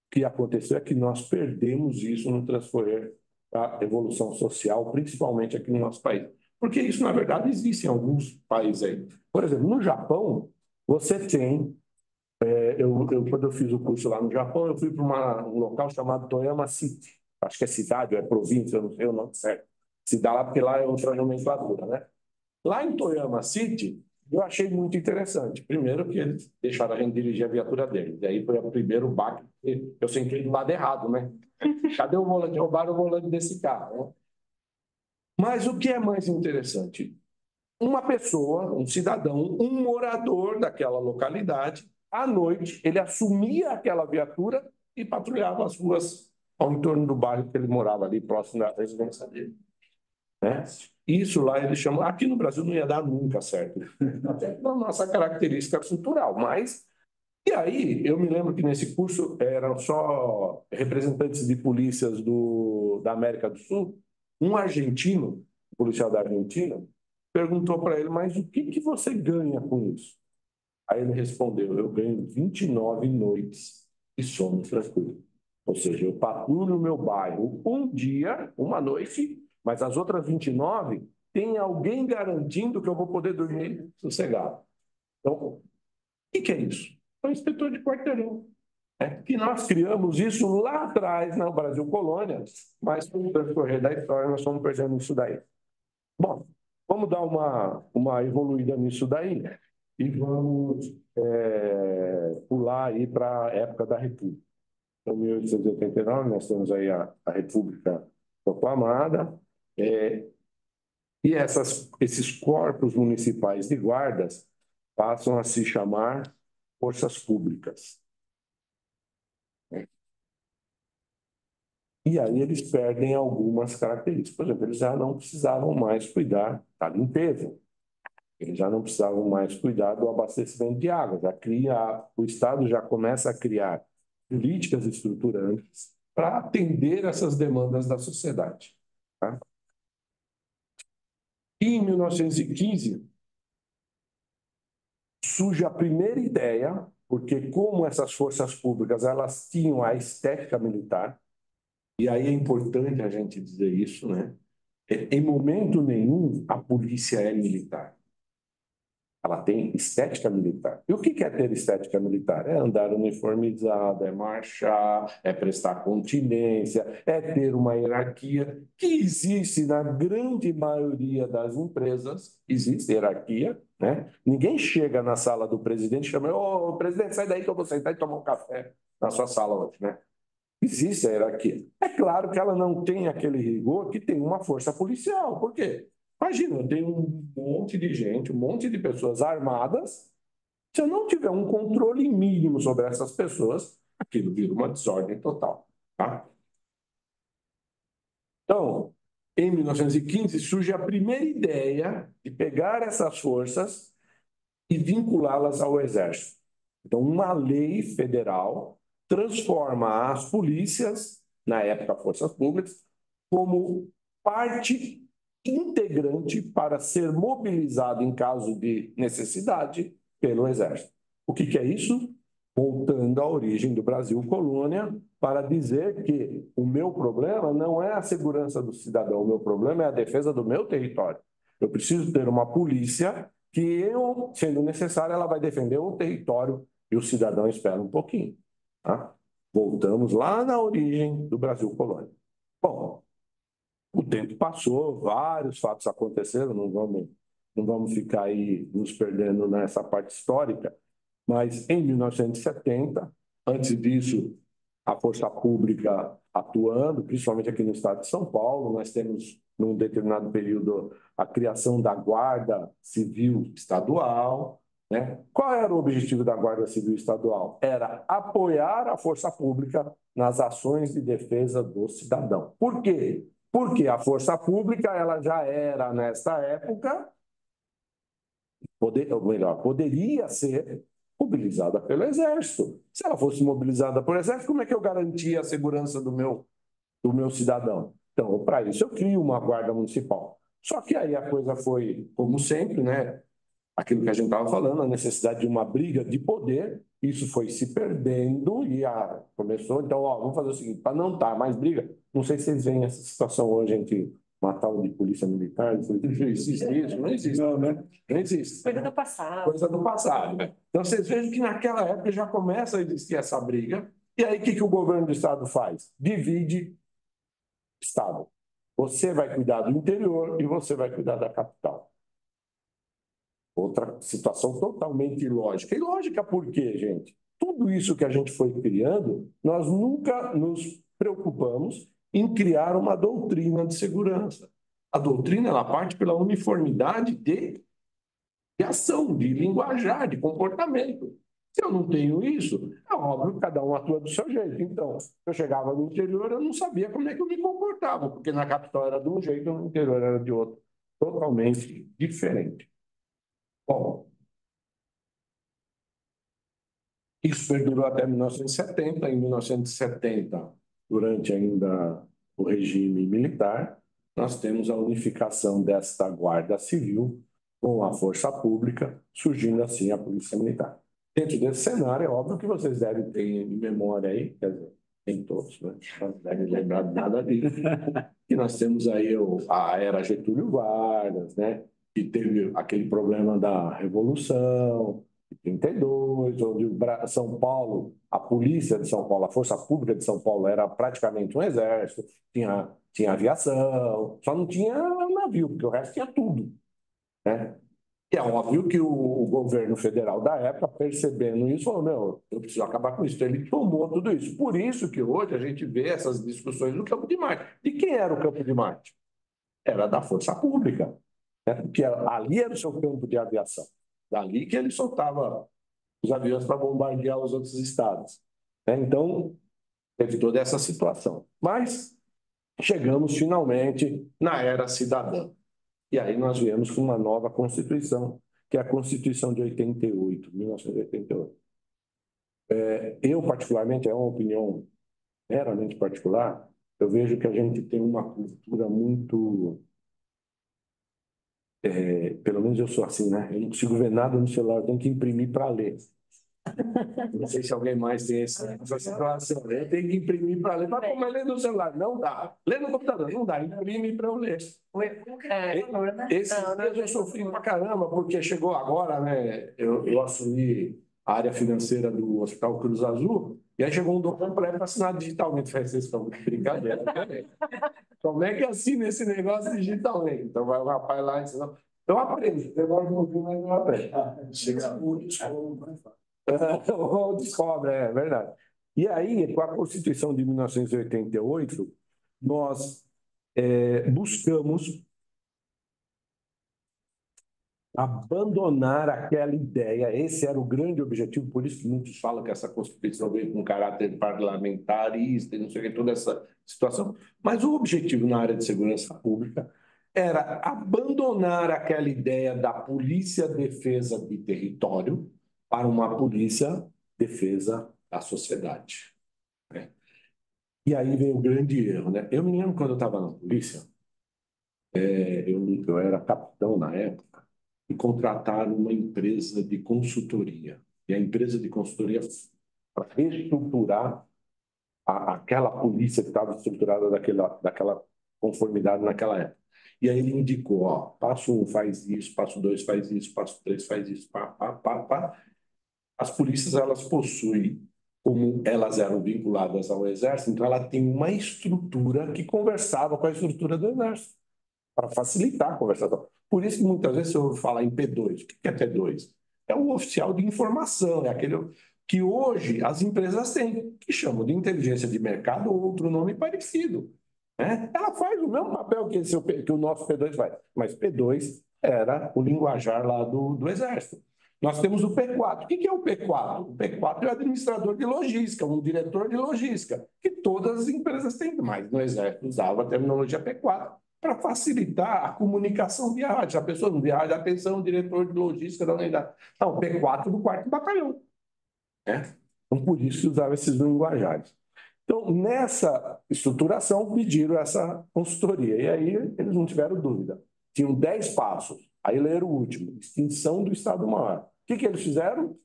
que aconteceu é que nós perdemos isso no transcorrer da evolução social, principalmente aqui no nosso país. Porque isso, na verdade, existe em alguns países aí. Por exemplo, no Japão, você tem... quando eu fiz o curso lá no Japão, eu fui para um local chamado Toyama City. Acho que é cidade ou é província, eu não sei o nome certo. Se dá lá porque lá é outra nomenclatura, né? Lá em Toyama City, eu achei muito interessante. Primeiro que eles deixaram a gente dirigir a viatura deles. E aí foi o primeiro baque. Eu sentei do lado errado, né? Cadê o volante? Roubaram o volante desse carro, né? Mas o que é mais interessante? Uma pessoa, um cidadão, um morador daquela localidade, à noite, ele assumia aquela viatura e patrulhava as ruas ao entorno do bairro que ele morava ali, próximo da residência dele, né? Isso lá eles chamam, aqui no Brasil não ia dar nunca certo, até na nossa característica cultural, mas e aí eu me lembro que nesse curso eram só representantes de polícias da América do Sul, um argentino, policial da Argentina, perguntou para ele, mas o que que você ganha com isso? Aí ele respondeu, eu ganho 29 noites de sono tranquilo. Ou seja, eu patrulho o meu bairro um dia, uma noite, mas as outras 29 tem alguém garantindo que eu vou poder dormir sossegado. Então, o que é isso? É o inspetor de quarteirão. É que nós criamos isso lá atrás, no Brasil Colônia, mas com o transcorrer da história nós estamos perdendo isso daí. Bom, vamos dar uma evoluída nisso daí e vamos pular aí para a época da República. Em 1889, nós temos aí a República proclamada, e esses corpos municipais de guardas passam a se chamar forças públicas. E aí eles perdem algumas características. Por exemplo, eles já não precisavam mais cuidar da limpeza. Eles já não precisavam mais cuidar do abastecimento de água. O Estado já começa a criar políticas estruturantes para atender essas demandas da sociedade. Tá? E em 1915 surge a primeira ideia, porque como essas forças públicas elas tinham a estética militar, e aí é importante a gente dizer isso, né? Em momento nenhum a polícia é militar. Ela tem estética militar. E o que é ter estética militar? É andar uniformizado, é marchar, é prestar continência, é ter uma hierarquia que existe na grande maioria das empresas. Existe hierarquia, né? Ninguém chega na sala do presidente e chama: ô, presidente, sai daí que eu vou sentar e tomar um café na sua sala hoje, né? Existe a hierarquia. É claro que ela não tem aquele rigor que tem uma força policial. Por quê? Imagina, tem um monte de gente, um monte de pessoas armadas. Se eu não tiver um controle mínimo sobre essas pessoas, aquilo vira uma desordem total. Tá? Então, em 1915, surge a primeira ideia de pegar essas forças e vinculá-las ao Exército. Então, uma lei federal transforma as polícias, na época forças públicas, como parte integrante para ser mobilizado em caso de necessidade pelo Exército. O que é isso? Voltando à origem do Brasil colônia, para dizer que o meu problema não é a segurança do cidadão, o meu problema é a defesa do meu território. Eu preciso ter uma polícia que, eu, sendo necessária, ela vai defender o território e o cidadão espera um pouquinho. Tá? Voltamos lá na origem do Brasil colônia. Bom, o tempo passou, vários fatos aconteceram, não vamos ficar aí nos perdendo nessa parte histórica, mas em 1970, antes disso, a força pública atuando, principalmente aqui no estado de São Paulo, nós temos, num determinado período, a criação da Guarda Civil Estadual. Né? Qual era o objetivo da Guarda Civil Estadual? Era apoiar a força pública nas ações de defesa do cidadão. Por quê? Porque a força pública ela já era, nesta época, ou melhor, poderia ser mobilizada pelo Exército. Se ela fosse mobilizada pelo Exército, como é que eu garantia a segurança do meu cidadão? Então, para isso, eu crio uma guarda municipal. Só que aí a coisa foi, como sempre, né? Aquilo que a gente estava falando, a necessidade de uma briga de poder, isso foi se perdendo e começou. Então, vamos fazer o seguinte: para não estar mais briga, não sei se vocês veem essa situação hoje entre matar de polícia militar, não existe isso, não existe. Não, né? Não existe. Coisa do passado. Coisa do passado. Então, vocês vejam que naquela época já começa a existir essa briga. E aí, o que o governo do Estado faz? Divide o Estado. Você vai cuidar do interior e você vai cuidar da capital. Outra situação totalmente ilógica. Ilógica por quê, gente? Tudo isso que a gente foi criando, nós nunca nos preocupamos em criar uma doutrina de segurança. A doutrina, ela parte pela uniformidade de ação, de linguajar, de comportamento. Se eu não tenho isso, é óbvio que cada um atua do seu jeito. Então, eu chegava no interior, eu não sabia como é que eu me comportava, porque na capital era de um jeito, no interior era de outro. Totalmente diferente. Bom, isso perdurou até 1970. Em 1970, durante ainda o regime militar, nós temos a unificação desta Guarda Civil com a Força Pública, surgindo assim a Polícia Militar. Dentro desse cenário, é óbvio que vocês devem ter em memória aí, quer dizer, tem todos, né? Não devem lembrar de nada disso. E nós temos aí a era Getúlio Vargas, né? Que teve aquele problema da Revolução, 32, onde São Paulo, a polícia de São Paulo, a força pública de São Paulo era praticamente um exército, tinha aviação, só não tinha navio, porque o resto tinha tudo, né? E é óbvio que o governo federal da época, percebendo isso, falou, meu, eu preciso acabar com isso. Então, ele tomou tudo isso. Por isso que hoje a gente vê essas discussões no Campo de Marte. De quem era o Campo de Marte? Era da Força Pública, né? Porque ali era o seu campo de aviação. Dali que ele soltava os aviões para bombardear os outros estados, né? Então, teve toda essa situação. Mas chegamos finalmente na era cidadã. E aí nós viemos com uma nova Constituição, que é a Constituição de 88, 1988. Eu, particularmente, é uma opinião meramente particular, eu vejo que a gente tem uma cultura muito... pelo menos eu sou assim, né? Eu não consigo ver nada no celular, eu tenho que imprimir para ler. Não sei se alguém mais tem essa situação. Eu tenho que imprimir para ler. Mas como é ler no celular? Não dá. Ler no computador? Não dá. Imprime para eu ler. Esse dias eu sofri pra caramba, porque chegou agora, né? Eu assumi a área financeira do Hospital Cruz Azul, e aí chegou um documento para assinar digitalmente. Falei, vocês estão de brincadeira, também. Como é que assina esse negócio digitalmente? Então vai o rapaz lá e ensina. Eu aprendo. Agora não vi, mas eu aprendo. Chega muito. Ou descobre, é verdade. E aí, com a Constituição de 1988, nós buscamos abandonar aquela ideia. Esse era o grande objetivo, por isso que muitos falam que essa Constituição veio com caráter parlamentarista e não sei o que, toda essa situação. Mas o objetivo na área de segurança pública era abandonar aquela ideia da polícia defesa de território para uma polícia defesa da sociedade, né? E aí vem o grande erro, né? Eu me lembro quando eu estava na polícia, eu era capitão na época, e contrataram uma empresa de consultoria. E a empresa de consultoria, para reestruturar aquela polícia que estava estruturada daquela conformidade naquela época. E aí ele indicou, ó, passo 1 faz isso, passo 2 faz isso, passo 3 faz isso, pá, pá, pá, pá. As polícias, elas possuem, como elas eram vinculadas ao Exército, então ela tem uma estrutura que conversava com a estrutura do Exército, para facilitar a conversação. Por isso que muitas vezes você ouve falar em P2. O que é P2? É o oficial de informação, é aquele que hoje as empresas têm, que chamam de inteligência de mercado ou outro nome parecido, né? Ela faz o mesmo papel que o nosso P2 faz, mas P2 era o linguajar lá do Exército. Nós temos o P4. O que é o P4? O P4 é o administrador de logística, um diretor de logística, que todas as empresas têm, mas no Exército usava a terminologia P4 para facilitar a comunicação via rádio. Se a pessoa não via rádio, atenção, diretor de logística da unidade. Não, P4 do 4º Batalhão, né? Então, por isso que usava esses linguajares. Então, nessa estruturação, pediram essa consultoria. E aí, eles não tiveram dúvida. Tinham 10 passos. Aí leram o último, extinção do Estado-Maior. O que eles fizeram?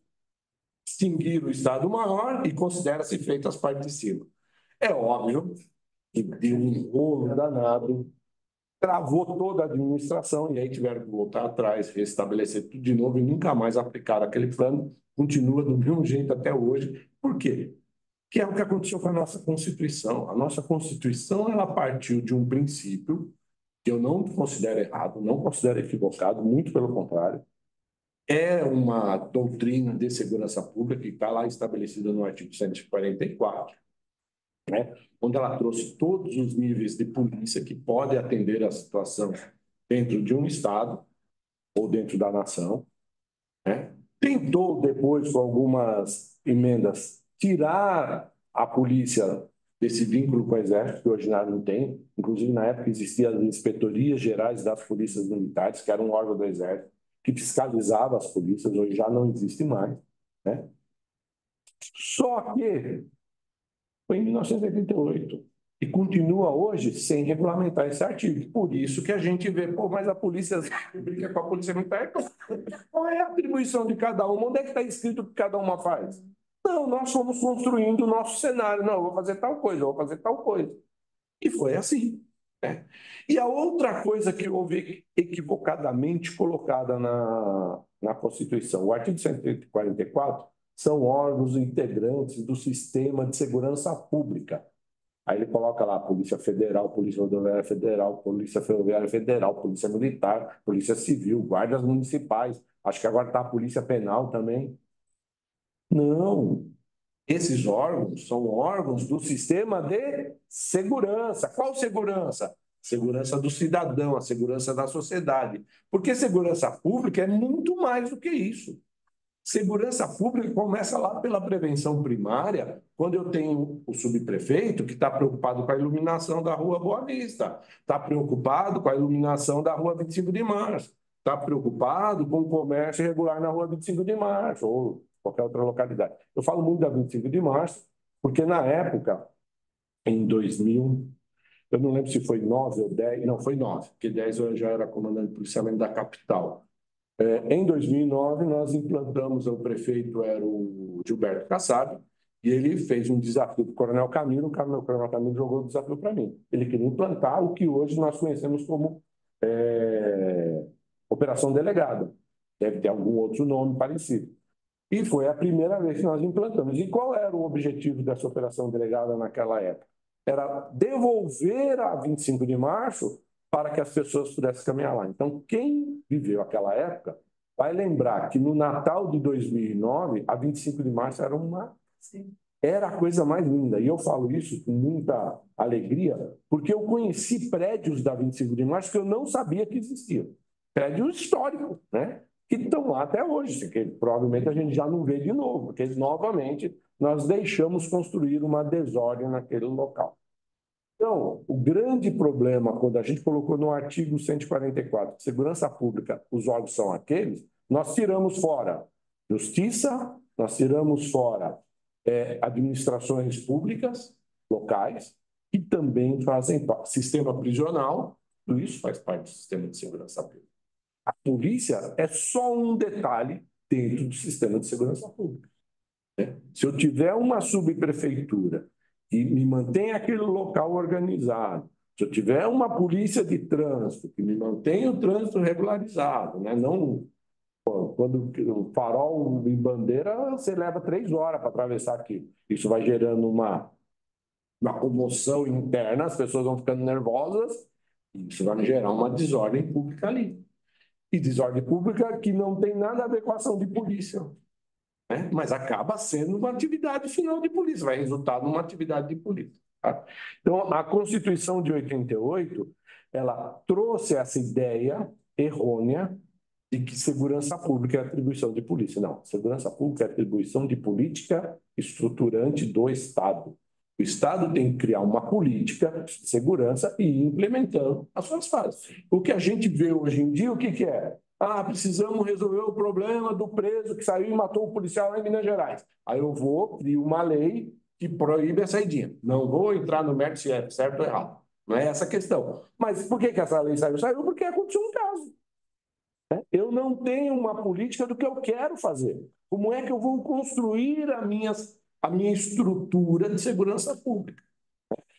Extinguiram o Estado-Maior e considera-se feitas as partes de cima. É óbvio que deu um rolo danado, travou toda a administração, e aí tiveram que voltar atrás, restabelecer tudo de novo e nunca mais aplicar aquele plano. Continua do mesmo jeito até hoje. Por quê? Que é o que aconteceu com a nossa Constituição. A nossa Constituição, ela partiu de um princípio que eu não considero errado, não considero equivocado, muito pelo contrário, é uma doutrina de segurança pública que está lá estabelecida no artigo 144, né? Onde ela trouxe todos os níveis de polícia que podem atender a situação dentro de um Estado ou dentro da nação, né? Tentou, depois, com algumas emendas, tirar a polícia desse vínculo com o Exército, que hoje nada não tem. Inclusive, na época, existiam as inspetorias gerais das polícias militares, que era um órgão do Exército, que fiscalizava as polícias, hoje já não existe mais, né? Só que foi em 1988 e continua hoje sem regulamentar esse artigo. Por isso que a gente vê, pô, mas a polícia briga com a polícia militar. Qual é a atribuição de cada uma? Onde é que está escrito o que cada uma faz? Não, nós fomos construindo o nosso cenário. Não, eu vou fazer tal coisa, eu vou fazer tal coisa. E foi assim, né? E a outra coisa que houve equivocadamente colocada na Constituição, o artigo 144 são órgãos integrantes do sistema de segurança pública. Aí ele coloca lá Polícia Federal, Polícia Rodoviária Federal, Polícia Ferroviária Federal, Polícia Militar, Polícia Civil, guardas municipais. Acho que agora está a Polícia Penal também. Não. Esses órgãos são órgãos do sistema de segurança. Qual segurança? Segurança do cidadão, a segurança da sociedade. Porque segurança pública é muito mais do que isso. Segurança pública começa lá pela prevenção primária, quando eu tenho o subprefeito que está preocupado com a iluminação da Rua Boa Vista, está preocupado com a iluminação da Rua 25 de Março, está preocupado com o comércio irregular na Rua 25 de Março, ou qualquer outra localidade. Eu falo muito da 25 de Março, porque na época, em 2000, eu não lembro se foi 9 ou 10, não, foi 9, porque 10 eu já era comandante de policiamento da capital. Em 2009, nós implantamos, o prefeito era o Gilberto Kassab, e ele fez um desafio para o Coronel Camilo, o Coronel Camilo jogou o desafio para mim. Ele queria implantar o que hoje nós conhecemos como Operação Delegada. Deve ter algum outro nome parecido. E foi a primeira vez que nós implantamos. E qual era o objetivo dessa Operação Delegada naquela época? Era devolver a 25 de março para que as pessoas pudessem caminhar lá. Então, quem viveu aquela época vai lembrar que no Natal de 2009, a 25 de março era a coisa mais linda. E eu falo isso com muita alegria, porque eu conheci prédios da 25 de março que eu não sabia que existiam. Prédios históricos, né? Que estão lá até hoje, que provavelmente a gente já não vê de novo, porque novamente nós deixamos construir uma desordem naquele local. Então, o grande problema, quando a gente colocou no artigo 144, segurança pública, os órgãos são aqueles, nós tiramos fora justiça, nós tiramos fora administrações públicas locais, que também fazem parte. Sistema prisional, tudo isso faz parte do sistema de segurança pública. A polícia é só um detalhe dentro do sistema de segurança pública, né? Se eu tiver uma subprefeitura que me mantém aquele local organizado, se eu tiver uma polícia de trânsito que me mantém o trânsito regularizado, né? Não, quando o farol em bandeira, você leva 3 horas para atravessar aqui. Isso vai gerando uma comoção interna, as pessoas vão ficando nervosas, e isso vai gerar uma desordem pública ali. E desordem pública que não tem nada a ver com a ação de polícia, né? Mas acaba sendo uma atividade final de polícia, vai resultar numa atividade de polícia. Tá? Então, a Constituição de 88, ela trouxe essa ideia errônea de que segurança pública é atribuição de polícia. Não, segurança pública é atribuição de política estruturante do Estado. O Estado tem que criar uma política de segurança e ir implementando as suas fases. O que a gente vê hoje em dia, o que é? Ah, precisamos resolver o problema do preso que saiu e matou o policial lá em Minas Gerais. Aí eu vou criar uma lei que proíbe a saidinha. Não vou entrar no mérito se é certo ou errado. Não é essa a questão. Mas por que essa lei saiu? Saiu porque aconteceu um caso. Eu não tenho uma política do que eu quero fazer. Como é que eu vou construir a minha estrutura de segurança pública?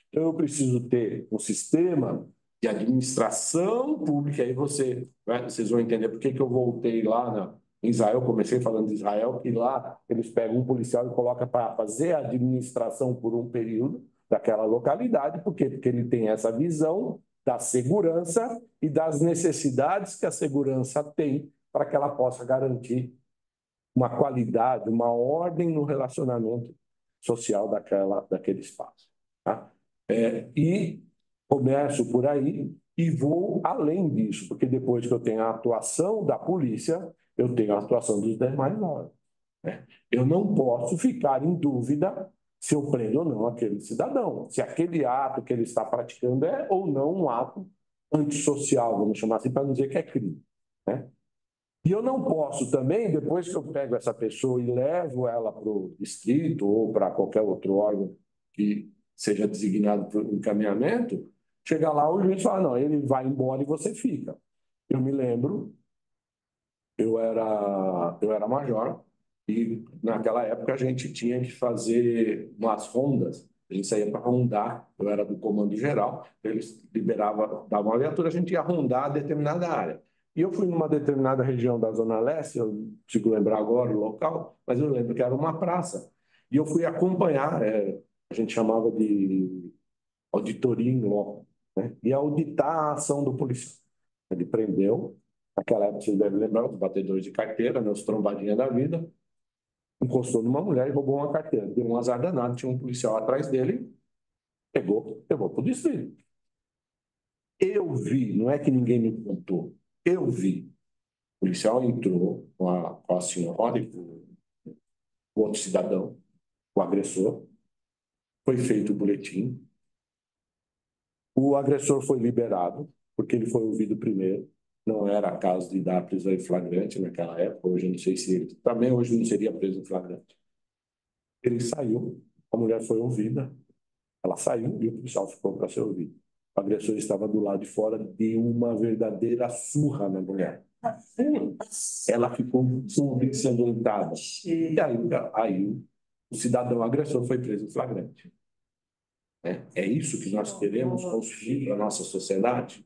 Então, eu preciso ter um sistema de administração pública. Aí vocês vão entender por que eu voltei lá em Israel. Comecei falando de Israel, que lá eles pegam um policial e colocam para fazer a administração por um período daquela localidade. Por quê? Porque ele tem essa visão da segurança e das necessidades que a segurança tem para que ela possa garantir uma qualidade, uma ordem no relacionamento social daquele espaço. Tá? E começo por aí e vou além disso, porque depois que eu tenho a atuação da polícia, eu tenho a atuação dos demais órgãos. Né? Eu não posso ficar em dúvida se eu prendo ou não aquele cidadão, se aquele ato que ele está praticando é ou não um ato antissocial, vamos chamar assim, para não dizer que é crime. Né? E eu não posso também, depois que eu pego essa pessoa e levo ela para o distrito ou para qualquer outro órgão que seja designado para o encaminhamento, chegar lá o juiz fala, não, ele vai embora e você fica. Eu me lembro, eu era major e naquela época a gente tinha que fazer umas rondas, a gente saía para rondar, eu era do comando geral, eles liberavam, davam uma viatura, a gente ia rondar determinada área. E eu fui numa determinada região da Zona Leste, eu não consigo lembrar agora o local, mas eu lembro que era uma praça. E eu fui acompanhar, a gente chamava de auditoria em loco, né? E auditar a ação do policial. Ele prendeu, naquela época vocês devem lembrar, os batedores de carteira, né, os trombadinhas da vida, encostou numa mulher e roubou uma carteira. Deu um azar danado, tinha um policial atrás dele, pegou, levou para o distrito. Eu vi, não é que ninguém me contou, eu vi. O policial entrou com a senhora e com o outro cidadão, o agressor, foi feito o boletim, o agressor foi liberado, porque ele foi ouvido primeiro, não era caso de dar prisão em flagrante naquela época, hoje eu não sei se ele, também hoje não seria preso em flagrante. Ele saiu, a mulher foi ouvida, ela saiu e o policial ficou para ser ouvido. O agressor estava do lado de fora, deu uma verdadeira surra na mulher. Ela ficou ensanguentada. E aí o cidadão agressor foi preso em flagrante. É isso que nós queremos construir para a nossa sociedade?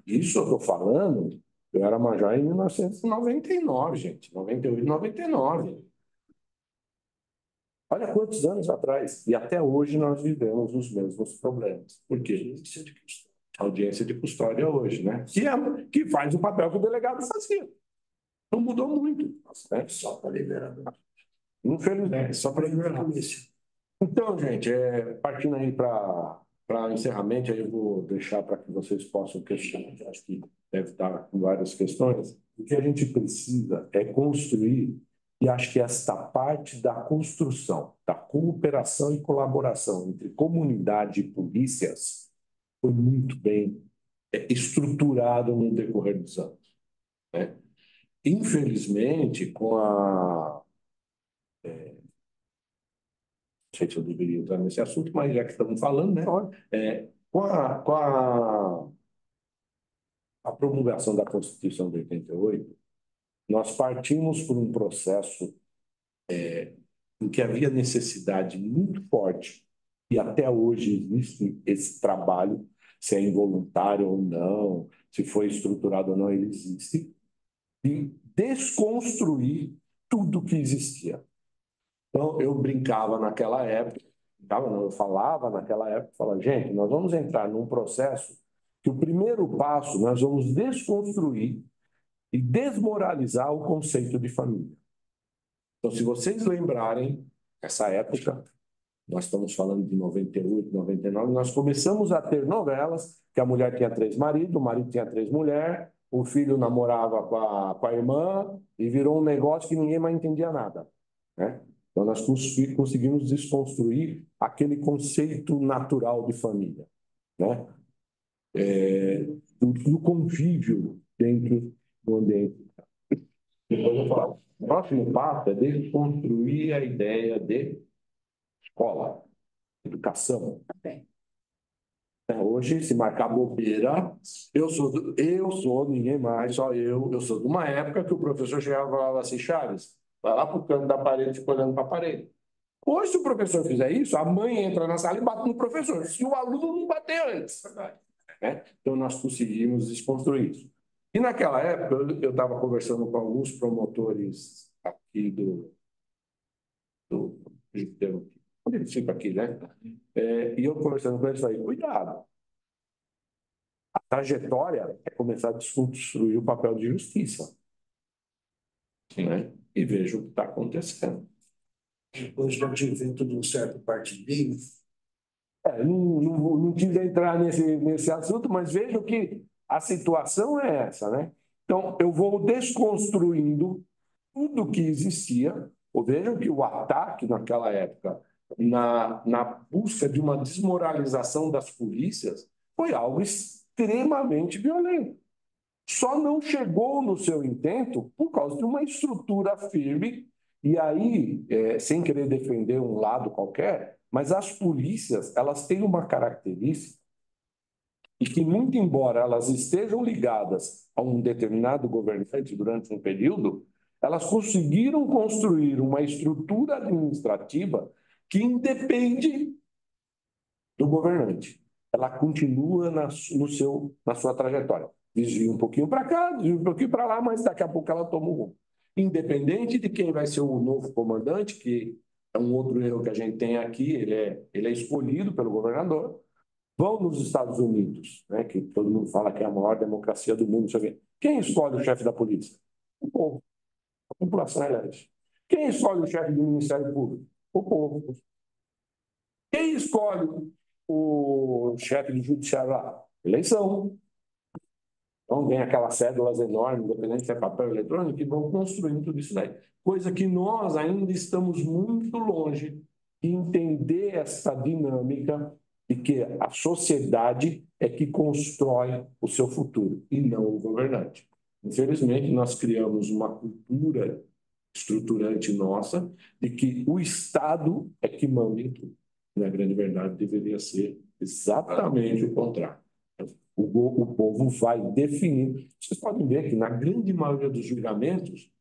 Isso eu estou falando, eu era major em 1999, gente, 98, 99. Olha quantos anos atrás. E até hoje nós vivemos os mesmos problemas. Por quê? Audiência de custódia hoje, né? Que faz o papel que o delegado fazia. Não mudou muito. Né? Só para liberar. Infelizmente, só para liberar. Então, gente, partindo aí para encerramento, aí eu vou deixar para que vocês possam questionar. Acho que deve estar com várias questões. O que a gente precisa é construir, e acho que esta parte da construção, da cooperação e colaboração entre comunidade e polícias foi muito bem estruturado no decorrer dos anos. Né? Infelizmente, não sei se eu deveria entrar nesse assunto, mas já que estamos falando, né? Com a promulgação da Constituição de 88, nós partimos por um processo em que havia necessidade muito forte, e até hoje existe esse trabalho, se é involuntário ou não, se foi estruturado ou não, ele existe, de desconstruir tudo que existia. Então, eu brincava naquela época, eu falava naquela época, gente, nós vamos entrar num processo que o primeiro passo, nós vamos desconstruir e desmoralizar o conceito de família. Então, se vocês lembrarem, essa época, nós estamos falando de 98, 99, nós começamos a ter novelas que a mulher tinha 3 maridos, o marido tinha 3 mulheres, o filho namorava com a irmã e virou um negócio que ninguém mais entendia nada. Né? Então, nós conseguimos desconstruir aquele conceito natural de família, né? Do convívio dentro do ambiente. Depois eu falo. O próximo passo é desconstruir a ideia de escola, educação. Hoje, se marcar bobeira, eu sou ninguém mais, só eu sou de uma época que o professor chegava e falava assim, Chaves, vai lá para o canto da parede, fica olhando para a parede. Hoje, se o professor fizer isso, a mãe entra na sala e bate no professor, se o aluno não bater antes. Né? Então, nós conseguimos desconstruir isso. E naquela época, eu estava conversando com alguns promotores aqui do município aqui, né? E eu conversando com eles, falei, cuidado. A trajetória é começar a desconstruir o papel de justiça. né? E vejo o que está acontecendo. Depois do advento de um certo partidismo. Não quis entrar nesse assunto, mas vejo que a situação é essa, né? Então, eu vou desconstruindo tudo que existia. Vejam que o ataque naquela época, na busca de uma desmoralização das polícias, foi algo extremamente violento. Só não chegou no seu intento por causa de uma estrutura firme. E aí, sem querer defender um lado qualquer, mas as polícias, elas têm uma característica e que, muito embora elas estejam ligadas a um determinado governante durante um período, elas conseguiram construir uma estrutura administrativa que independe do governante. Ela continua na sua trajetória. Desvia um pouquinho para cá, desvia um pouquinho para lá, mas daqui a pouco ela toma o rumo. Independente de quem vai ser o novo comandante, que é um outro erro que a gente tem aqui, ele é escolhido pelo governador. Vão nos Estados Unidos, né, que todo mundo fala que é a maior democracia do mundo. Quem escolhe o chefe da polícia? O povo. A população elege. Quem escolhe o chefe do Ministério Público? O povo. Quem escolhe o chefe do judiciário lá? Eleição. Então, vem aquelas cédulas enormes, independente se é papel eletrônico, que vão construindo tudo isso daí. Coisa que nós ainda estamos muito longe de entender essa dinâmica de que a sociedade é que constrói o seu futuro e não o governante. Infelizmente, nós criamos uma cultura estruturante nossa de que o Estado é que manda em tudo. Na grande verdade, deveria ser exatamente o contrário. O povo vai definir. Vocês podem ver que, na grande maioria dos julgamentos,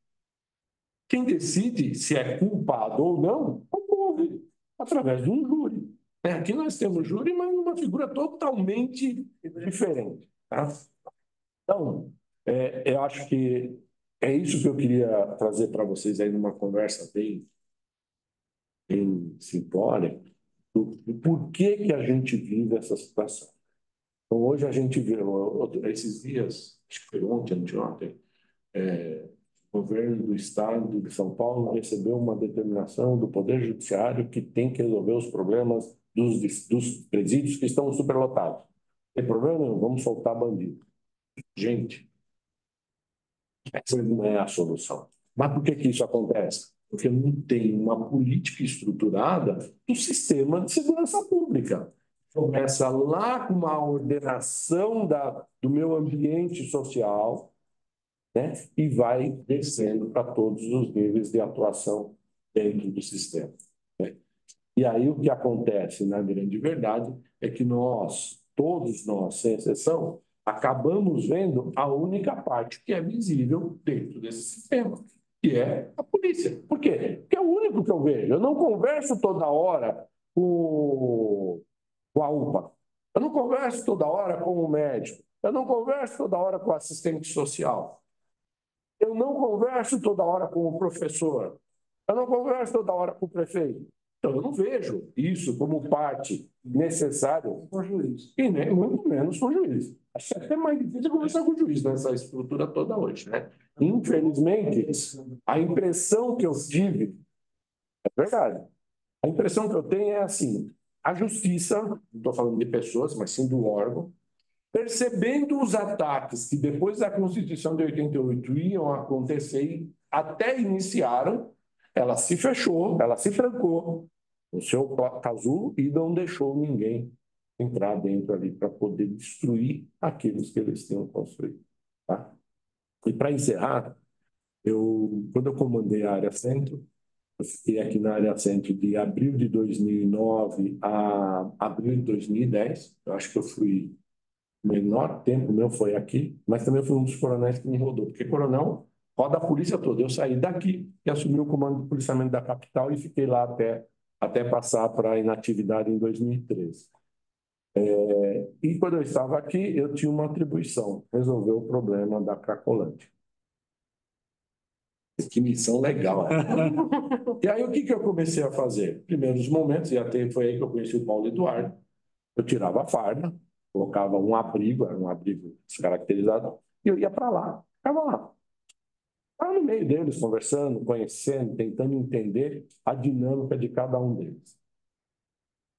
quem decide se é culpado ou não é o povo, através de um júri. Aqui nós temos júri, mas uma figura totalmente diferente. Tá? Então, eu acho que é isso que eu queria trazer para vocês aí numa conversa bem simplória, do porquê que a gente vive essa situação. Então, hoje a gente vê, esses dias, acho que foi ontem, anteontem, o governo do estado de São Paulo recebeu uma determinação do Poder Judiciário que tem que resolver os problemas dos presídios que estão superlotados. Tem problema nenhum, vamos soltar bandido. Gente, essa não é a solução. Mas por que isso acontece? Porque não tem uma política estruturada do sistema de segurança pública. Começa lá com uma ordenação do meu ambiente social, né? E vai descendo para todos os níveis de atuação dentro do sistema, né? E aí o que acontece, na grande verdade, é que todos nós, sem exceção, acabamos vendo a única parte que é visível dentro desse sistema, que é a polícia. Por quê? Porque é o único que eu vejo. Eu não converso toda hora com a UPA. Eu não converso toda hora com o médico. Eu não converso toda hora com o assistente social. Eu não converso toda hora com o professor. Eu não converso toda hora com o prefeito. Então, eu não vejo isso como parte necessária com o juiz. E nem muito menos com o juiz. Acho que é até mais difícil conversar com o juiz nessa estrutura toda hoje, né? Infelizmente, a impressão que eu tive, é verdade, a impressão que eu tenho é assim, a justiça, não estou falando de pessoas, mas sim do órgão, percebendo os ataques que depois da Constituição de 88 iam acontecer e até iniciaram, ela se fechou, ela se trancou no seu casulo e não deixou ninguém entrar dentro ali para poder destruir aqueles que eles tinham construído. Tá? E para encerrar, quando eu comandei a área centro, eu fiquei aqui na área centro de abril de 2009 a abril de 2010. Eu acho que eu fui o menor tempo meu foi aqui, mas também fui um dos coronéis que me rodou, porque coronel roda a polícia toda. Eu saí daqui e assumi o comando do policiamento da capital e fiquei lá até passar para a inatividade em 2013. E quando eu estava aqui, eu tinha uma atribuição, resolver o problema da Cracolândia. Que missão legal. E aí, o que eu comecei a fazer? Primeiros momentos, e até foi aí que eu conheci o Paulo Eduardo, eu tirava a farda, colocava um abrigo, era um abrigo descaracterizado, e eu ia para lá, ficava lá. Estava no meio meio deles, conversando, conhecendo, tentando entender a dinâmica de cada um deles.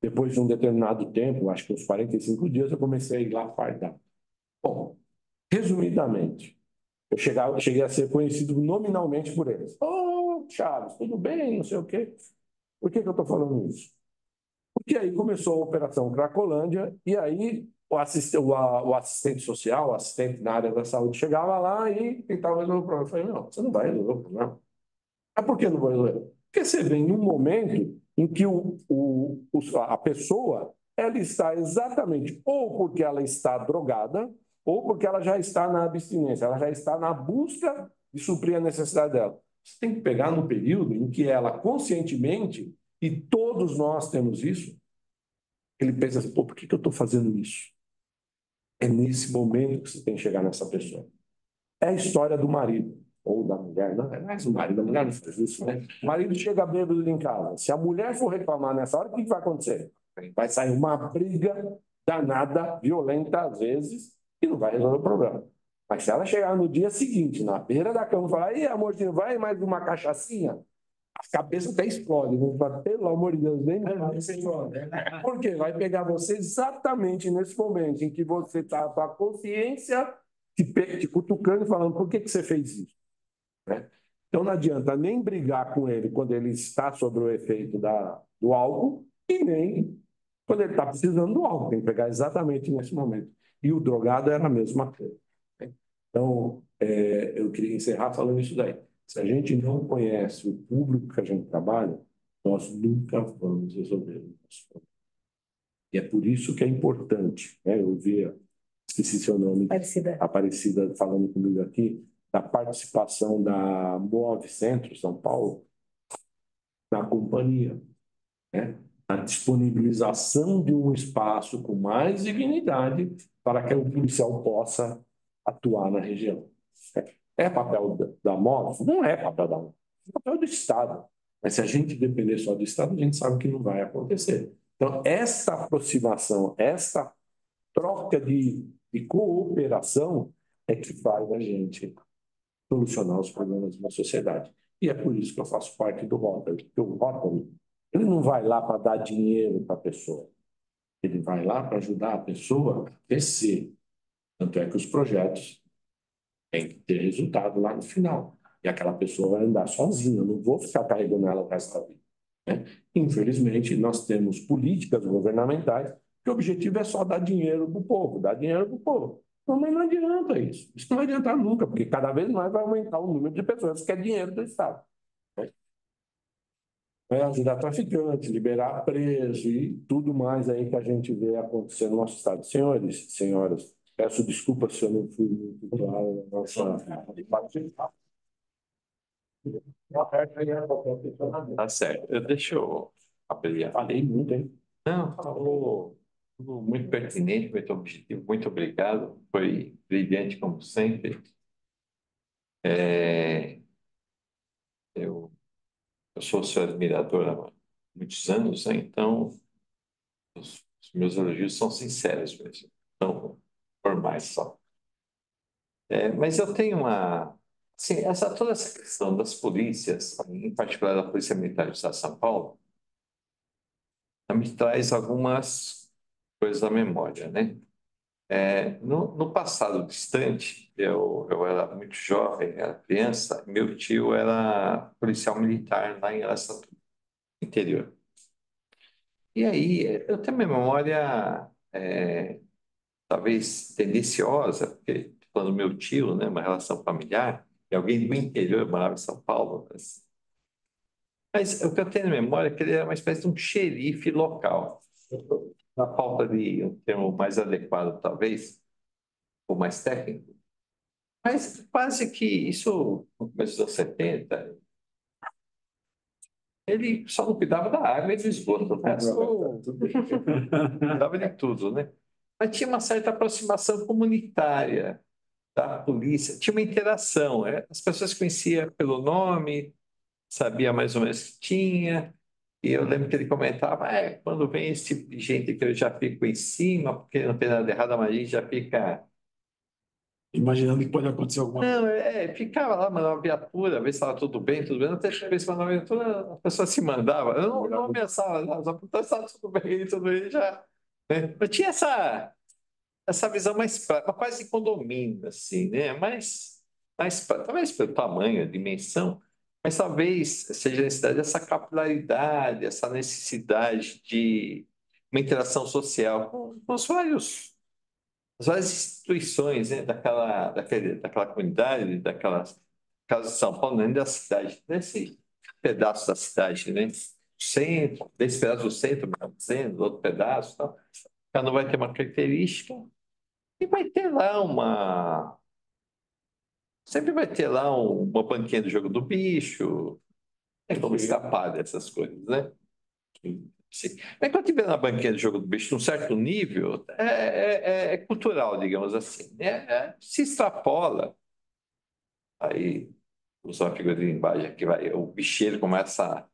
Depois de um determinado tempo, acho que uns 45 dias, eu comecei a ir lá fardar. Bom, resumidamente, cheguei a ser conhecido nominalmente por eles. Ô, Chaves, tudo bem? Não sei o quê. Por que eu estou falando isso? Porque aí começou a Operação Cracolândia, e aí o assistente social, o assistente na área da saúde, chegava lá e tentava resolver o problema. Eu falei, não, você não vai resolver o problema. Mas por que não vai resolver? Porque você vem num momento em que a pessoa ela está exatamente ou porque ela está drogada, ou porque ela já está na abstinência, ela já está na busca de suprir a necessidade dela. Você tem que pegar no período em que ela conscientemente, e todos nós temos isso, ele pensa assim, pô, por que eu estou fazendo isso? É nesse momento que você tem que chegar nessa pessoa. É a história do marido ou da mulher, não é mais o marido, a mulher não faz isso, né? O marido chega bêbado em casa. Se a mulher for reclamar nessa hora, o que vai acontecer? Vai sair uma briga danada, violenta às vezes, e não vai resolver o problema. Mas se ela chegar no dia seguinte, na beira da cama, e falar, ei, amorzinho, vai mais uma cachaçinha? A cabeça até explode, né? Fala, pelo amor de Deus, nem por quê? Vai pegar você exatamente nesse momento em que você está com a consciência te cutucando e falando, por que você fez isso? Né? Então não adianta nem brigar com ele quando ele está sob o efeito do álcool e nem quando ele está precisando do álcool. Tem que pegar exatamente nesse momento. E o drogado era a mesma coisa. Né? Então, eu queria encerrar falando isso daí. Se a gente não conhece o público que a gente trabalha, nós nunca vamos resolver o nosso problema. E é por isso que é importante, né? Eu vi, esqueci seu nome, Aparecida falando comigo aqui, da participação da Move Centro São Paulo na companhia, né? A disponibilização de um espaço com mais dignidade para que o policial possa atuar na região. É papel da Move? Não é papel da Move, é papel do Estado. Mas se a gente depender só do Estado, a gente sabe que não vai acontecer. Então, essa aproximação, essa troca de cooperação é que faz a gente solucionar os problemas da sociedade. E é por isso que eu faço parte do Rotary. Porque o Rotary, ele não vai lá para dar dinheiro para a pessoa. Ele vai lá para ajudar a pessoa a crescer. Tanto é que os projetos têm que ter resultado lá no final. E aquela pessoa vai andar sozinha. Eu não vou ficar carregando ela o resto da vida. Né? Infelizmente, nós temos políticas governamentais que o objetivo é só dar dinheiro para o povo, dar dinheiro para o povo. Não, mas não adianta isso. Isso não vai adiantar nunca, porque cada vez mais vai aumentar o número de pessoas que querem dinheiro do Estado. Né? Vai ajudar traficantes, liberar preso e tudo mais aí que a gente vê acontecer no nosso Estado. Senhores, senhoras, peço desculpas se eu não fui muito claro na nossa... Tá certo. Deixa eu abrir. Falei muito, hein? Não, falou tudo muito pertinente, muito objetivo. Muito obrigado. Foi brilhante, como sempre. É, eu, eu sou seu admirador há muitos anos, né? Então os meus elogios são sinceros mesmo, não formais só. Mas eu tenho uma. Assim, toda essa questão das polícias, em particular da Polícia Militar do Estado de São Paulo, me traz algumas coisas à memória, né? No passado distante, eu era muito jovem, era criança, meu tio era policial militar lá em Araçatuba, interior. E aí, eu tenho uma memória, talvez tendenciosa, porque falando meu tio, né, uma relação familiar, e alguém do interior, eu morava em São Paulo, mas o que eu tenho na memória é que ele era uma espécie de um xerife local. Na falta de um termo mais adequado, talvez, ou mais técnico, mas quase que isso, no começo dos anos 70, ele só não cuidava da água e do esgoto, o resto cuidava de tudo, né? Mas tinha uma certa aproximação comunitária da polícia, tinha uma interação, as pessoas conheciam pelo nome, sabia mais ou menos que tinha, e eu lembro que ele comentava, quando vem esse tipo de gente que eu já fico em cima, porque não tem nada errado, mas a gente já fica Imaginando que pode acontecer alguma coisa. Não, ficava lá, mandava uma viatura, ver se estava tudo bem. Até que vez que mandava viatura, a pessoa se mandava. Eu não ameaçava, não, só perguntava se estava tudo bem, já. Né? Eu tinha essa visão mais prática, quase de condomínio, assim, né? Talvez pelo tamanho, a dimensão, mas talvez seja a necessidade dessa capilaridade, essa necessidade de uma interação social com as várias instituições, né? Daquela comunidade, daquelas casas de São Paulo, nem da cidade, desse pedaço da cidade, né? Centro, desse pedaço do centro, melhor dizendo, outro pedaço, tal. Cada um vai ter uma característica. E vai ter lá uma. Sempre vai ter lá uma banquinha do jogo do bicho. É como escapar dessas coisas, né? Sim. Mas quando tiver na banquinha do jogo do bicho, num certo nível, é cultural, digamos assim. Se extrapola, aí usa uma figura de linguagem que vai, o bicheiro começa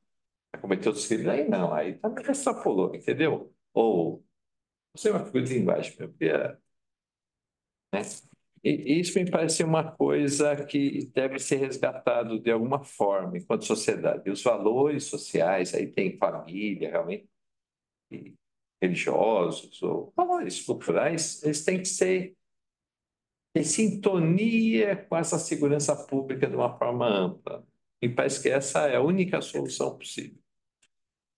a cometer outros crimes. Aí não, aí também extrapolou, entendeu? Ou, não sei uma figura de linguagem, meu, né? E isso me parece uma coisa que deve ser resgatado de alguma forma, enquanto sociedade. E os valores sociais, aí tem família, realmente, e religiosos, ou valores culturais, eles têm que ser em sintonia com essa segurança pública de uma forma ampla. Me parece que essa é a única solução possível.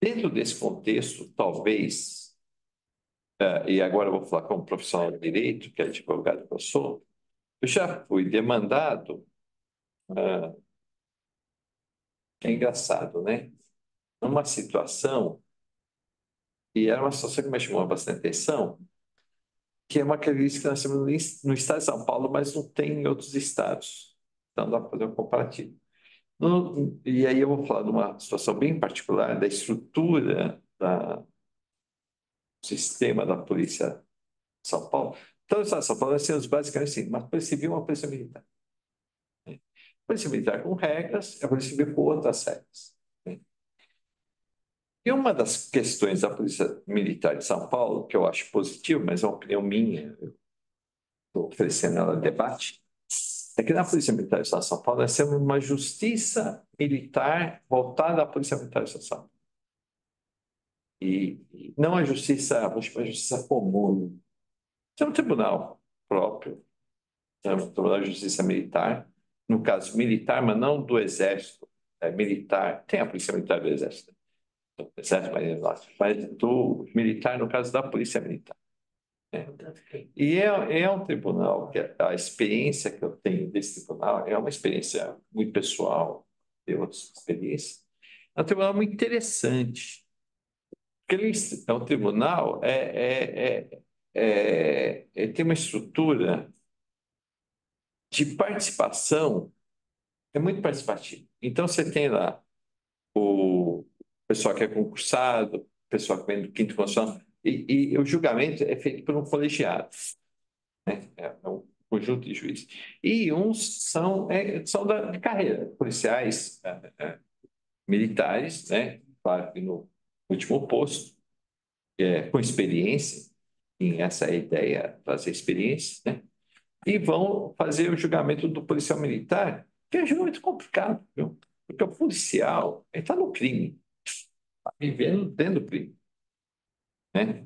Dentro desse contexto, talvez, e agora eu vou falar como profissional de direito, que é advogado que eu sou, eu já fui demandado. É engraçado, né? Numa situação, e era uma situação que me chamou bastante atenção, que é uma característica que nós temos no estado de São Paulo, mas não tem em outros estados. Então dá para fazer um comparativo. E aí eu vou falar de uma situação bem particular da estrutura do sistema da Polícia de São Paulo. Então, no estado de São Paulo, nós temos basicamente assim, uma Polícia Civil e uma Polícia Militar. Né? Polícia Militar com regras, a Polícia Civil com outras regras. Né? E uma das questões da Polícia Militar de São Paulo, que eu acho positivo, mas é uma opinião minha, eu estou oferecendo ela a debate, é que na Polícia Militar do Estado de São Paulo nós temos uma justiça militar voltada à Polícia Militar do Estado de São Paulo. E não a justiça, vamos chamar de justiça comum. Tem um tribunal próprio, tem um tribunal de justiça militar, no caso militar, mas não do Exército, é militar, tem a Polícia Militar do Exército, do Exército Marinha Norte, mas do militar, no caso da Polícia Militar. Né? E é um tribunal que a experiência que eu tenho desse tribunal é uma experiência muito pessoal, de outras experiências. É um tribunal muito interessante. Porque ele é um tribunal, tem uma estrutura de participação, é muito participativo. Então, você tem lá o pessoal que é concursado, o pessoal que vem do quinto constitucional, e o julgamento é feito por um colegiado, né? É um conjunto de juízes. E uns são de carreira, policiais, militares, né? Claro que no último posto, com experiência, em essa ideia, trazer experiência, né? E vão fazer o julgamento do policial militar, que é um julgamento complicado, viu? Porque o policial, ele está no crime, está vivendo dentro do crime, né?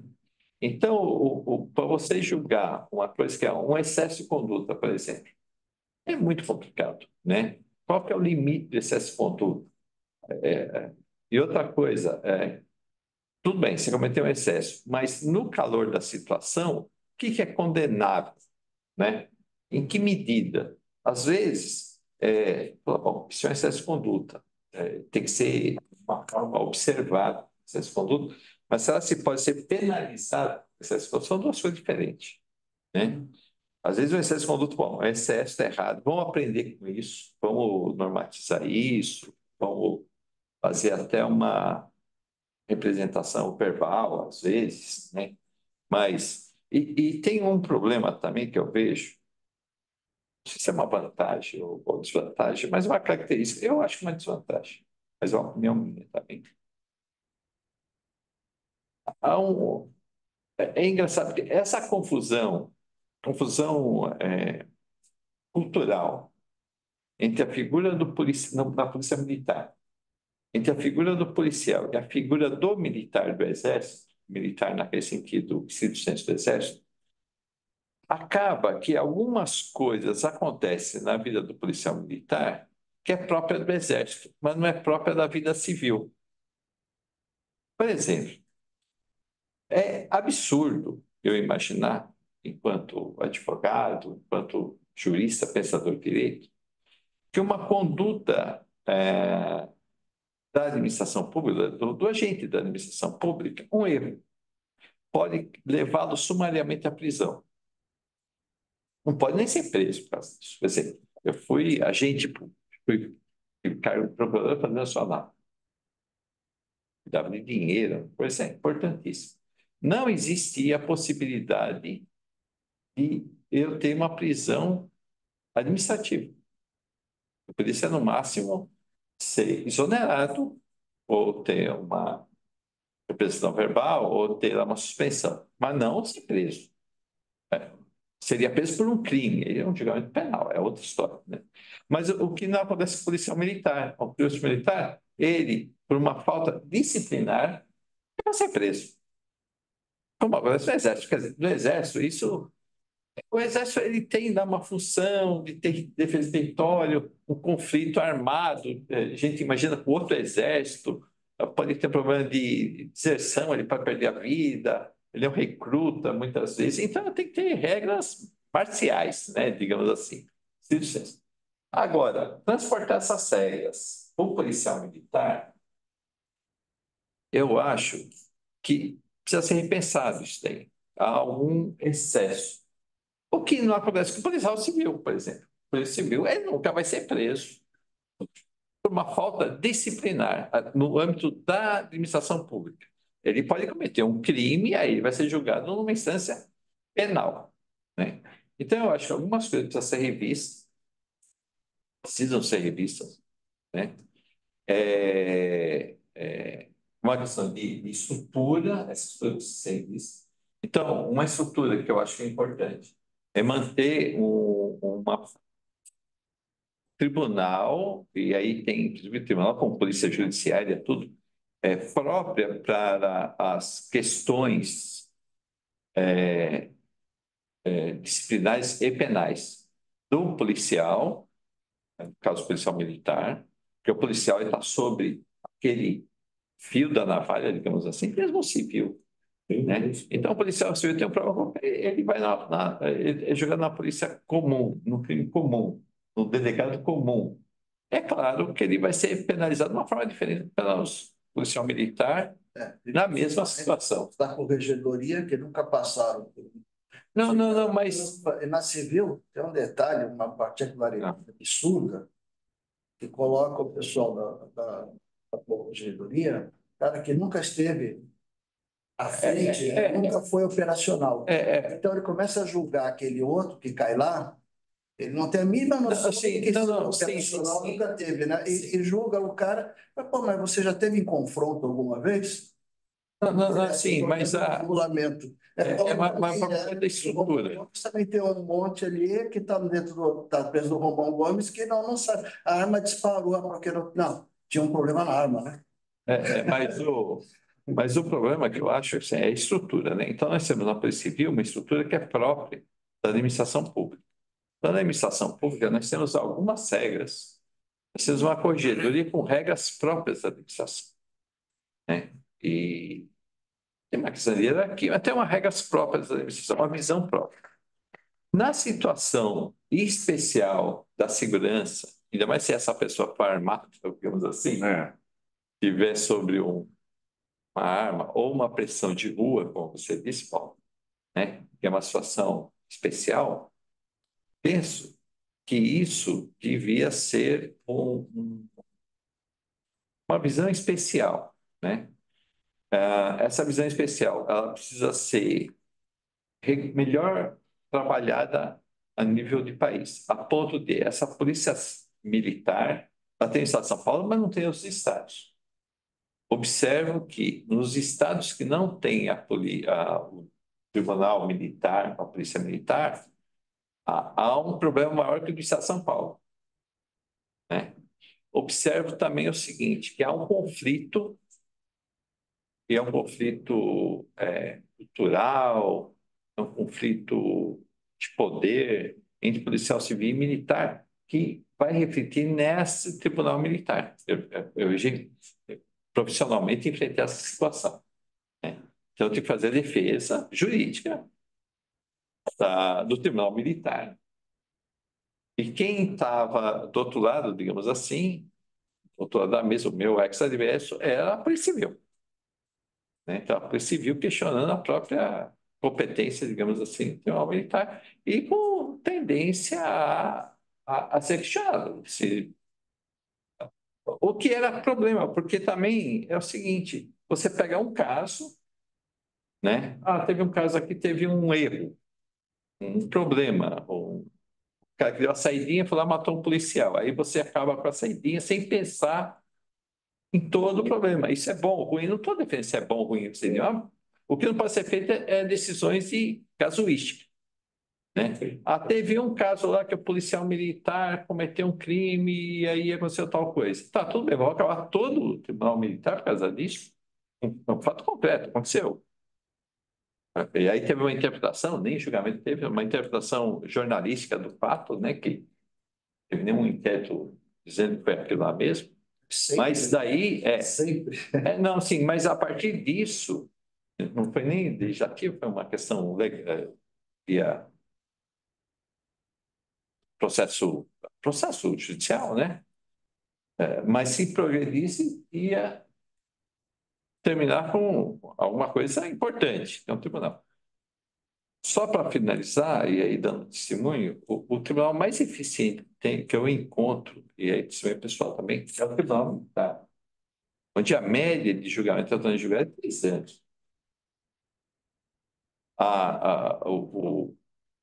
Então, para você julgar uma coisa que é um excesso de conduta, por exemplo, é muito complicado, né? Qual que é o limite do excesso de conduta? E outra coisa, tudo bem, você cometeu um excesso, mas no calor da situação, o que é condenável, né? Em que medida? Às vezes, bom, isso é um excesso de conduta, tem que ser uma forma observada, excesso de conduta, mas se ela se pode ser penalizada, excesso de conduta, são duas coisas diferentes, né? Às vezes o excesso de conduta, bom, o excesso está errado, vamos aprender com isso, vamos normatizar isso, vamos fazer até uma representação verbal, às vezes, né? Mas, e tem um problema também que eu vejo, não sei se é uma vantagem ou desvantagem, mas uma característica, eu acho uma desvantagem, mas é uma opinião minha também. Há um, é engraçado, porque essa confusão cultural entre a figura do policial, na polícia militar, entre a figura do policial e a figura do militar do exército, militar naquele sentido, o senso do exército, acaba que algumas coisas acontecem na vida do policial militar que é própria do exército, mas não é própria da vida civil. Por exemplo, é absurdo eu imaginar, enquanto advogado, enquanto jurista, pensador de direito, que uma conduta da administração pública, do agente da administração pública, um erro, pode levá-lo sumariamente à prisão. Não pode nem ser preso por causa disso. Por exemplo, eu fui agente público, fui cargo de procurador federal nacional, cuidava de dinheiro, coisa importantíssima. Não existia a possibilidade de eu ter uma prisão administrativa. Eu podia ser, no máximo, ser exonerado ou ter uma repressão verbal ou ter uma suspensão, mas não ser preso. Seria preso por um crime, ele é um julgamento penal, é outra história. Né? Mas o que não acontece com o policial militar? O policial militar, ele, por uma falta disciplinar, vai ser preso. Como acontece no Exército. Quer dizer, no Exército, isso. O Exército ele tem lá uma função de ter defesa do território, um conflito armado. A gente imagina que o outro exército pode ter problema de deserção, ele pode perder a vida, ele é um recruta muitas vezes. Então tem que ter regras parciais, né, digamos assim. Agora, transportar essas regras para o policial militar, eu acho que precisa ser repensado isso daí. Há algum excesso. O que não acontece com o policial civil, por exemplo. O policial civil ele nunca vai ser preso por uma falta disciplinar no âmbito da administração pública. Ele pode cometer um crime e aí ele vai ser julgado numa instância penal. Né? Então, eu acho que algumas coisas precisam ser revistas. Né? Uma questão de estrutura, essas coisas precisam ser revistas. Então, uma estrutura que eu acho que é importante é manter uma tribunal, e aí tem inclusive tribunal com polícia judiciária, tudo, própria para as questões disciplinares e penais do policial, no caso policial militar, porque o policial está sobre aquele fio da navalha, digamos assim, mesmo civil. Né? Então, o policial civil tem um problema, ele vai ele é jogado na polícia comum, no crime comum, no delegado comum. É claro que ele vai ser penalizado de uma forma diferente pelo policial militar na mesma situação. Da corregedoria, que nunca passaram por. Não, não, não, mas. Na civil, tem um detalhe, uma particularidade absurda, que coloca o pessoal da corregedoria, cara que nunca esteve à frente, nunca foi operacional. Então ele começa a julgar aquele outro que cai lá, ele não tem a mínima noção de que esse operacional nunca teve, né? E julga o cara, pô, mas você já teve em confronto alguma vez? Não, sim, mas regulamento. uma da estrutura. Também tem um monte ali que está dentro tá preso do Romão Gomes que não sabe. A arma disparou porque não tinha um problema na arma, né? Mas o problema que eu acho assim, é a estrutura, né? Então nós temos na Polícia Civil uma estrutura que é própria da administração pública. Então, na administração pública, nós temos algumas regras. Nós temos uma corregedoria com regras próprias da administração. Né? E tem uma questão de hierarquia, mas tem uma regras próprias da administração, uma visão própria. Na situação especial da segurança, ainda mais se essa pessoa for armada, digamos assim, tiver sobre uma arma ou uma pressão de rua, como você disse, Paulo, né? Que é uma situação especial, penso que isso devia ser uma visão especial, né? Essa visão especial, ela precisa ser melhor trabalhada a nível de país, a ponto de essa polícia militar, ela tem o estado de São Paulo, mas não tem os estados. Observo que nos estados que não tem o tribunal militar, a polícia militar, há um problema maior que o do Estado de São Paulo, né? Observo também o seguinte, que há um conflito, e é um conflito cultural, é um conflito de poder entre policial civil e militar, que vai refletir nesse tribunal militar. Eu profissionalmente enfrentei essa situação, né? Então, eu tenho que fazer a defesa jurídica do tribunal militar. E quem estava do outro lado, digamos assim, do outro lado da mesa, o meu ex-adverso, era a Polícia Civil, né? Então, a Polícia Civil questionando a própria competência, digamos assim, do tribunal militar, e com tendência a ser questionado. O que era problema, porque também é o seguinte, você pega um caso, né? Teve um caso aqui, teve um erro, um problema, o cara que deu a saidinha, foi lá, matou um policial. Aí você acaba com a saidinha sem pensar em todo o problema. Isso é bom ou ruim? Não estou defendendo se é bom ou ruim. Entendeu? O que não pode ser feito é decisões de casuística, né? Teve um caso lá que o policial militar cometeu um crime e aí aconteceu tal coisa. Tá, tudo bem, vou acabar todo o tribunal militar por causa disso. Um fato concreto, aconteceu. E aí teve uma interpretação, nem julgamento teve, uma interpretação jornalística do fato, né, que teve nenhum inquérito dizendo que foi aquilo lá mesmo. Sempre, Mas daí sempre. não, sim, mas a partir disso não foi nem legislativo, foi uma questão via processo judicial, né? Mas se progredisse, ia terminar com alguma coisa importante, que é um tribunal. Só para finalizar, e aí dando testemunho, o tribunal mais eficiente que eu encontro, e aí testemunho pessoal também, é o tribunal militar, onde a média de julgamento tratando de julgamento é 3 anos.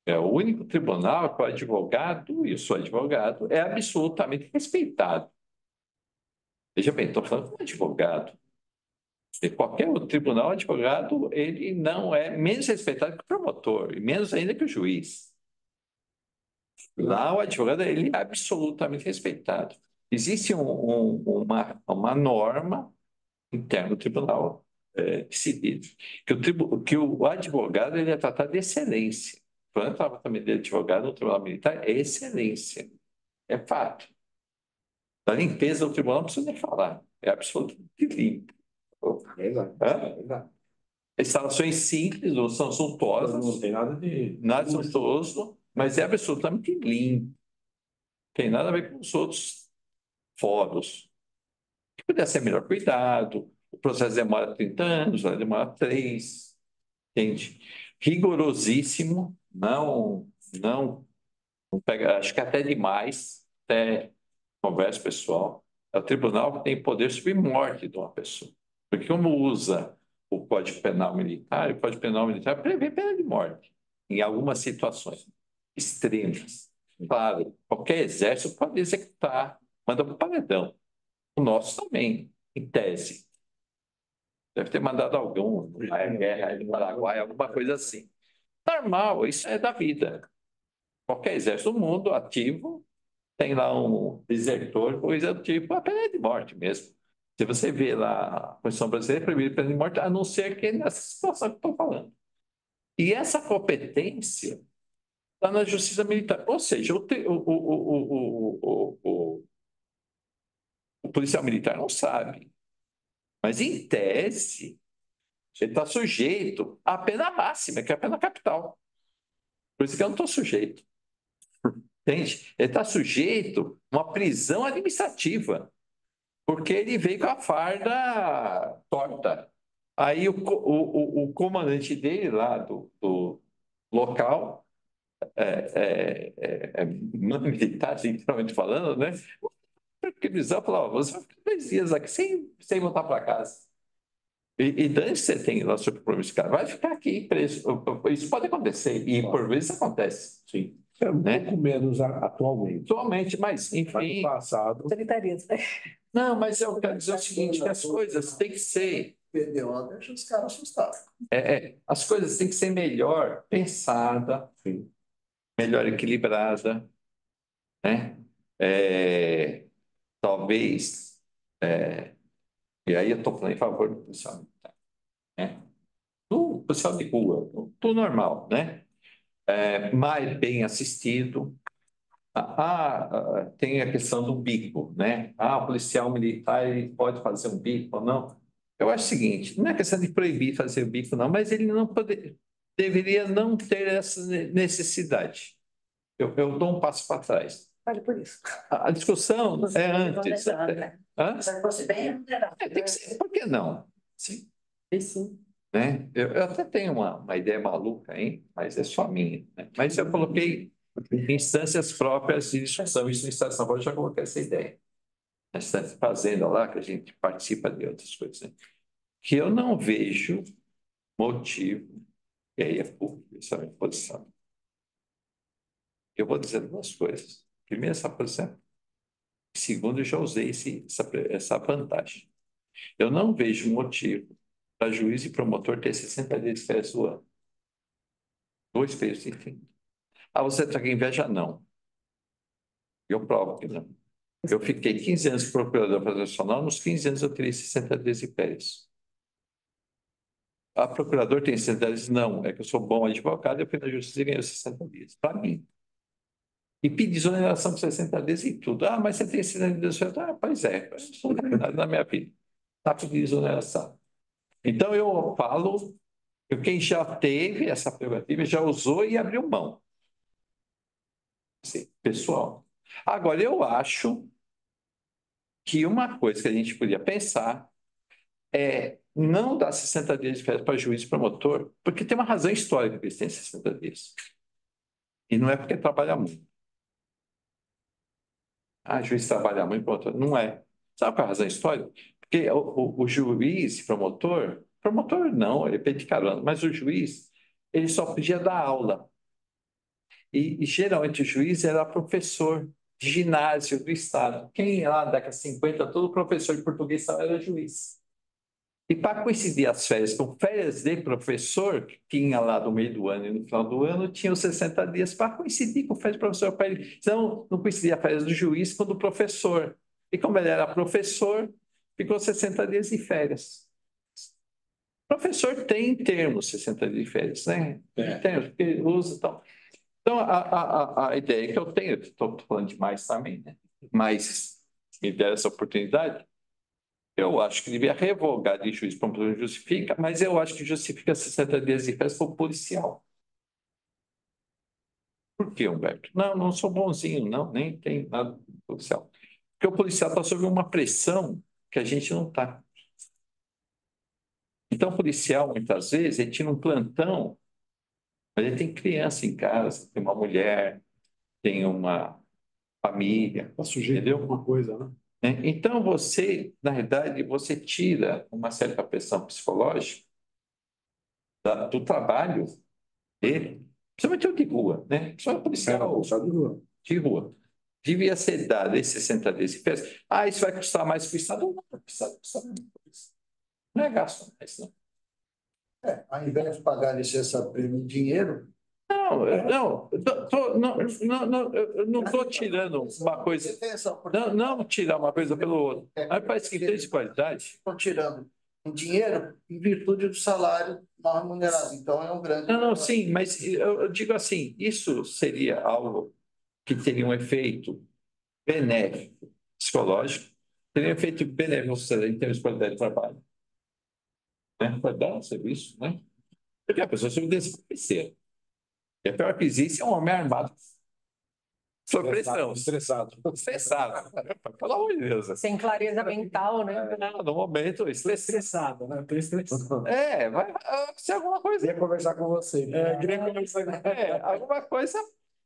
É o único tribunal que o advogado, e eu sou advogado, é absolutamente respeitado. Veja bem, estou falando com advogado. Em qualquer outro tribunal, o advogado ele não é menos respeitado que o promotor, e menos ainda que o juiz. Lá, o advogado ele é absolutamente respeitado. Existe uma norma interna do tribunal que se diz que o advogado ele é tratado de excelência. Quando eu estava também de advogado no tribunal militar, é excelência. É fato. Da limpeza do tribunal não precisa nem falar. É absolutamente limpo. Instalações simples, não são suntuosas. Não tem nada suntuoso, mas é absolutamente limpo. Tem nada a ver com os outros fóruns. Que pudesse ser melhor cuidado. O processo demora 30 anos, vai demorar 3. Entende? Rigorosíssimo, não pega, acho que até demais, até conversa pessoal. É o tribunal que tem poder sobre morte de uma pessoa. Porque como usa o Código Penal Militar, o Código Penal Militar prevê pena de morte em algumas situações extremas. Claro, qualquer exército pode executar, manda para o paredão. O nosso também, em tese. Deve ter mandado algum, na guerra do Paraguai, alguma coisa assim. Normal, isso é da vida. Qualquer exército do mundo ativo tem lá um desertor, coisa do tipo, a pena é de morte mesmo. Se você vê lá a Constituição Brasileira, proibir pena de morte, a não ser que nessa situação que estou falando. E essa competência está na Justiça Militar. Ou seja, o policial militar não sabe. Mas, em tese, ele está sujeito à pena máxima, que é a pena capital. Por isso que eu não estou sujeito. Entende? Ele está sujeito a uma prisão administrativa, porque ele veio com a farda torta. Aí o comandante dele lá do local, militar, literalmente falando, né? Porque prisão falou: você vai ficar 2 dias aqui sem voltar para casa. E daí você tem lá seu compromisso, cara, vai ficar aqui preso. Isso pode acontecer, e por vezes acontece. Sim. É um pouco menos atualmente. Atualmente, mas enfim. Passado. Autoritarismo. Não, mas eu quero dizer o seguinte: que as coisas têm que ser. PDO deixa os caras assustados. As coisas têm que ser melhor pensadas, melhor equilibrada, né? Talvez, e aí eu estou falando em favor do policial militar, né? Do policial de rua, do normal, né? Mais bem assistido. Tem a questão do bico, né? O policial militar ele pode fazer um bico ou não? Eu acho o seguinte, não é questão de proibir fazer o bico, não, mas ele não deveria não ter essa necessidade. Eu dou um passo para trás. Vale por isso. A discussão é antes. Né? Hã? Se fosse bem remunerado. Tem que ser, por que não? Sim. E sim. Né? Eu até tenho uma ideia maluca, hein? Mas é só minha. Né? Mas eu coloquei instâncias próprias de discussão, isso no Estado de São Paulo, eu já coloquei essa ideia. A instância de fazenda lá, que a gente participa de outras coisas, né? Que eu não vejo motivo, e aí é público, essa é a minha posição. Eu vou dizer duas coisas. Primeiro, essa posição. Segundo, eu já usei essa vantagem. Eu não vejo motivo para juiz e promotor ter 60 dias de férias do ano. 2 períodos sem fim. Você está com inveja? Não. Eu provo que não. Eu fiquei 15 anos procurador profissional, nos 15 anos eu tirei 60 dias de férias. A procurador tem 60 dias? Não, é que eu sou bom advogado, eu fui na justiça e ganhei 60 dias. Para mim. E pedi exoneração por 60 dias e tudo. Mas você tem 60 dias de férias? Pois é, eu não sou nada na minha vida. Está pedindo exoneração. Então eu falo que quem já teve essa prerrogativa já usou e abriu mão. Assim, pessoal. Agora, eu acho que uma coisa que a gente podia pensar é não dar 60 dias de férias para juiz e promotor, porque tem uma razão histórica que eles têm 60 dias. E não é porque trabalha muito. Juiz trabalha muito, promotor. Não é. Sabe qual é a razão histórica? Porque o juiz e promotor não, ele pede carona, mas o juiz, ele só podia dar aula. E geralmente o juiz era professor de ginásio do Estado. Quem lá na década de 50, todo professor de português era juiz. E para coincidir as férias com férias de professor, que tinha lá no meio do ano e no final do ano, tinha os 60 dias para coincidir com férias do professor. Então, não coincidia a férias do juiz com do professor. E como ele era professor, ficou 60 dias de férias. Professor tem em termos 60 dias de férias, né? Em termos, porque usa e tal. Então, a ideia que eu tenho, estou falando demais também, né? Mas me deram essa oportunidade, eu acho que devia revogar de juiz para um justifica, mas eu acho que justifica 60 dias de férias para o policial. Por quê, Humberto? Não sou bonzinho, não, nem tem nada do policial. Porque o policial está sob uma pressão que a gente não está. Então, o policial, muitas vezes, ele tira um plantão, mas ele tem criança em casa, tem uma mulher, tem uma família. Está sujeito a alguma coisa, né? Então, você, na verdade, você tira uma certa pressão psicológica do trabalho dele, principalmente o de rua, né? Só o policial de rua. de rua. Devia ser dado esses 60 dias de férias. Isso vai custar mais para o Estado? Não, vai custar mais. Não é gasto mais, não. Ao invés de pagar licença-prêmio em dinheiro, Eu não estou tirando uma coisa. você tem essa oportunidade. Não tirar uma coisa pelo outro. Mas parece que tem qualidade. Estão tirando em dinheiro em virtude do salário mal remunerado. Então, é um grande. Sim, mas eu digo assim: isso seria algo que teria um efeito benéfico, psicológico, teria um efeito benéfico em termos de qualidade de trabalho. Né? Qualidade de serviço, né? Porque a pessoa se desaparecer. E a pior que existe é um homem armado. Sob pressão. Estressado. Pelo amor de Deus. Sem clareza mental, né? No momento, Estressado, né? Estou estressado. vai acontecer alguma coisa. Queria conversar com você. Queria conversar com você. Alguma coisa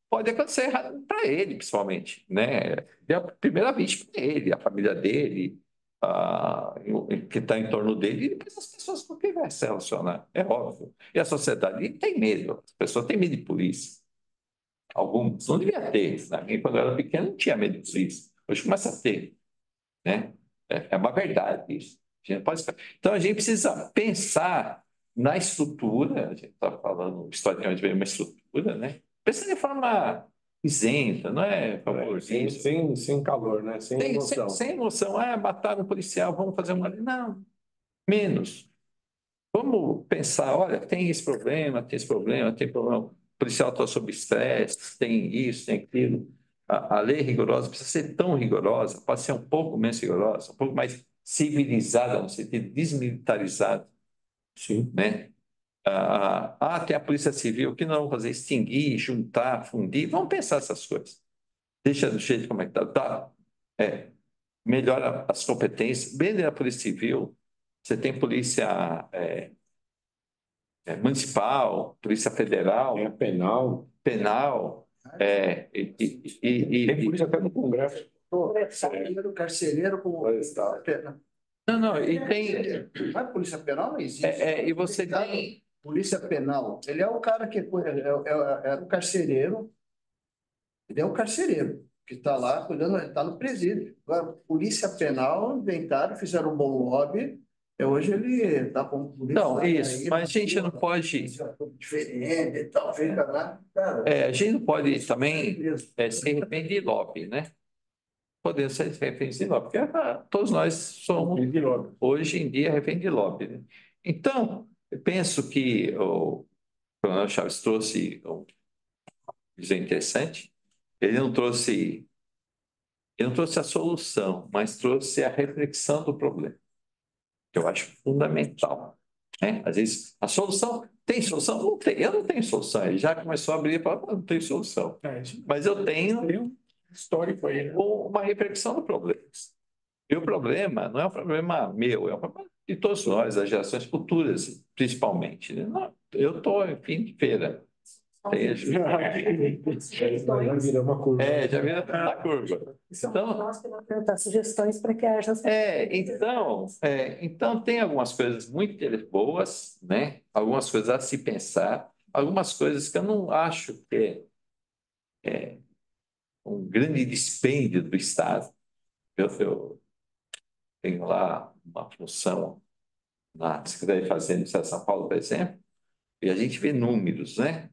pode acontecer errado para ele, principalmente, né? E a primeira vítima é ele, a família dele, que está em torno dele, e depois as pessoas com quem vai se relacionar, é óbvio. E a sociedade tem medo, as pessoas têm medo de polícia. Alguns não devia ter, né? Quando eu era pequeno não tinha medo de polícia, hoje começa a ter, né? É uma verdade isso. Então a gente precisa pensar na estrutura, a gente está falando historicamente bem uma estrutura, né? Pensa de forma isenta, não é favor disso. Sem calor, né? Sem emoção. Sem emoção. Ah, mataram um policial, vamos fazer uma. Não, menos. Vamos pensar, olha, tem esse problema, tem esse problema, tem problema. O policial está sob estresse, tem isso, tem aquilo. A lei é rigorosa precisa ser tão rigorosa, pode ser um pouco menos rigorosa, um pouco mais civilizada, no sentido desmilitarizado, Sim. né? Tem a Polícia Civil, o que nós vamos fazer? Extinguir, juntar, fundir? Vamos pensar essas coisas. Deixa do jeito como é que está. Melhora as competências. Bem da Polícia Civil, você tem polícia municipal, polícia federal, Tem a penal. penal, Tem polícia até no Congresso. Carcereiro como. Não, e tem. Mas polícia penal não existe. E você tem. Polícia penal, ele é o cara que é o carcereiro, ele é o carcereiro que está lá cuidando, está no presídio. Agora, polícia penal inventaram, fizeram um bom lobby, e hoje ele está com polícia. Não, isso, mas a gente não pode. Diferente e tal, fica lá. Cara, A gente não pode também ser refém de lobby, né? Podemos ser reféns de lobby, porque todos nós somos, hoje em dia, refém de lobby, né? Então, eu penso que o Coronel Chaves trouxe uma visão interessante. Ele não trouxe a solução, mas trouxe a reflexão do problema, que eu acho fundamental, né? Às vezes, a solução, tem solução? Não tem, eu não tenho solução. Ele já começou a abrir e falou, não tem solução. Mas eu tenho Histórico aí, né? uma reflexão do problema. E o problema não é um problema meu, é um problema de todos nós, das gerações futuras, principalmente, né? Eu estou em fim de feira. Já vira uma curva. Já vira na curva. Então, nós temos que perguntar sugestões para que haja. Então tem algumas coisas muito boas, né? Algumas coisas a se pensar, algumas coisas que eu não acho que é um grande dispêndio do Estado. Eu tenho lá uma função na Secretaria de Fazenda do Estado de São Paulo, por exemplo, e a gente vê números, né?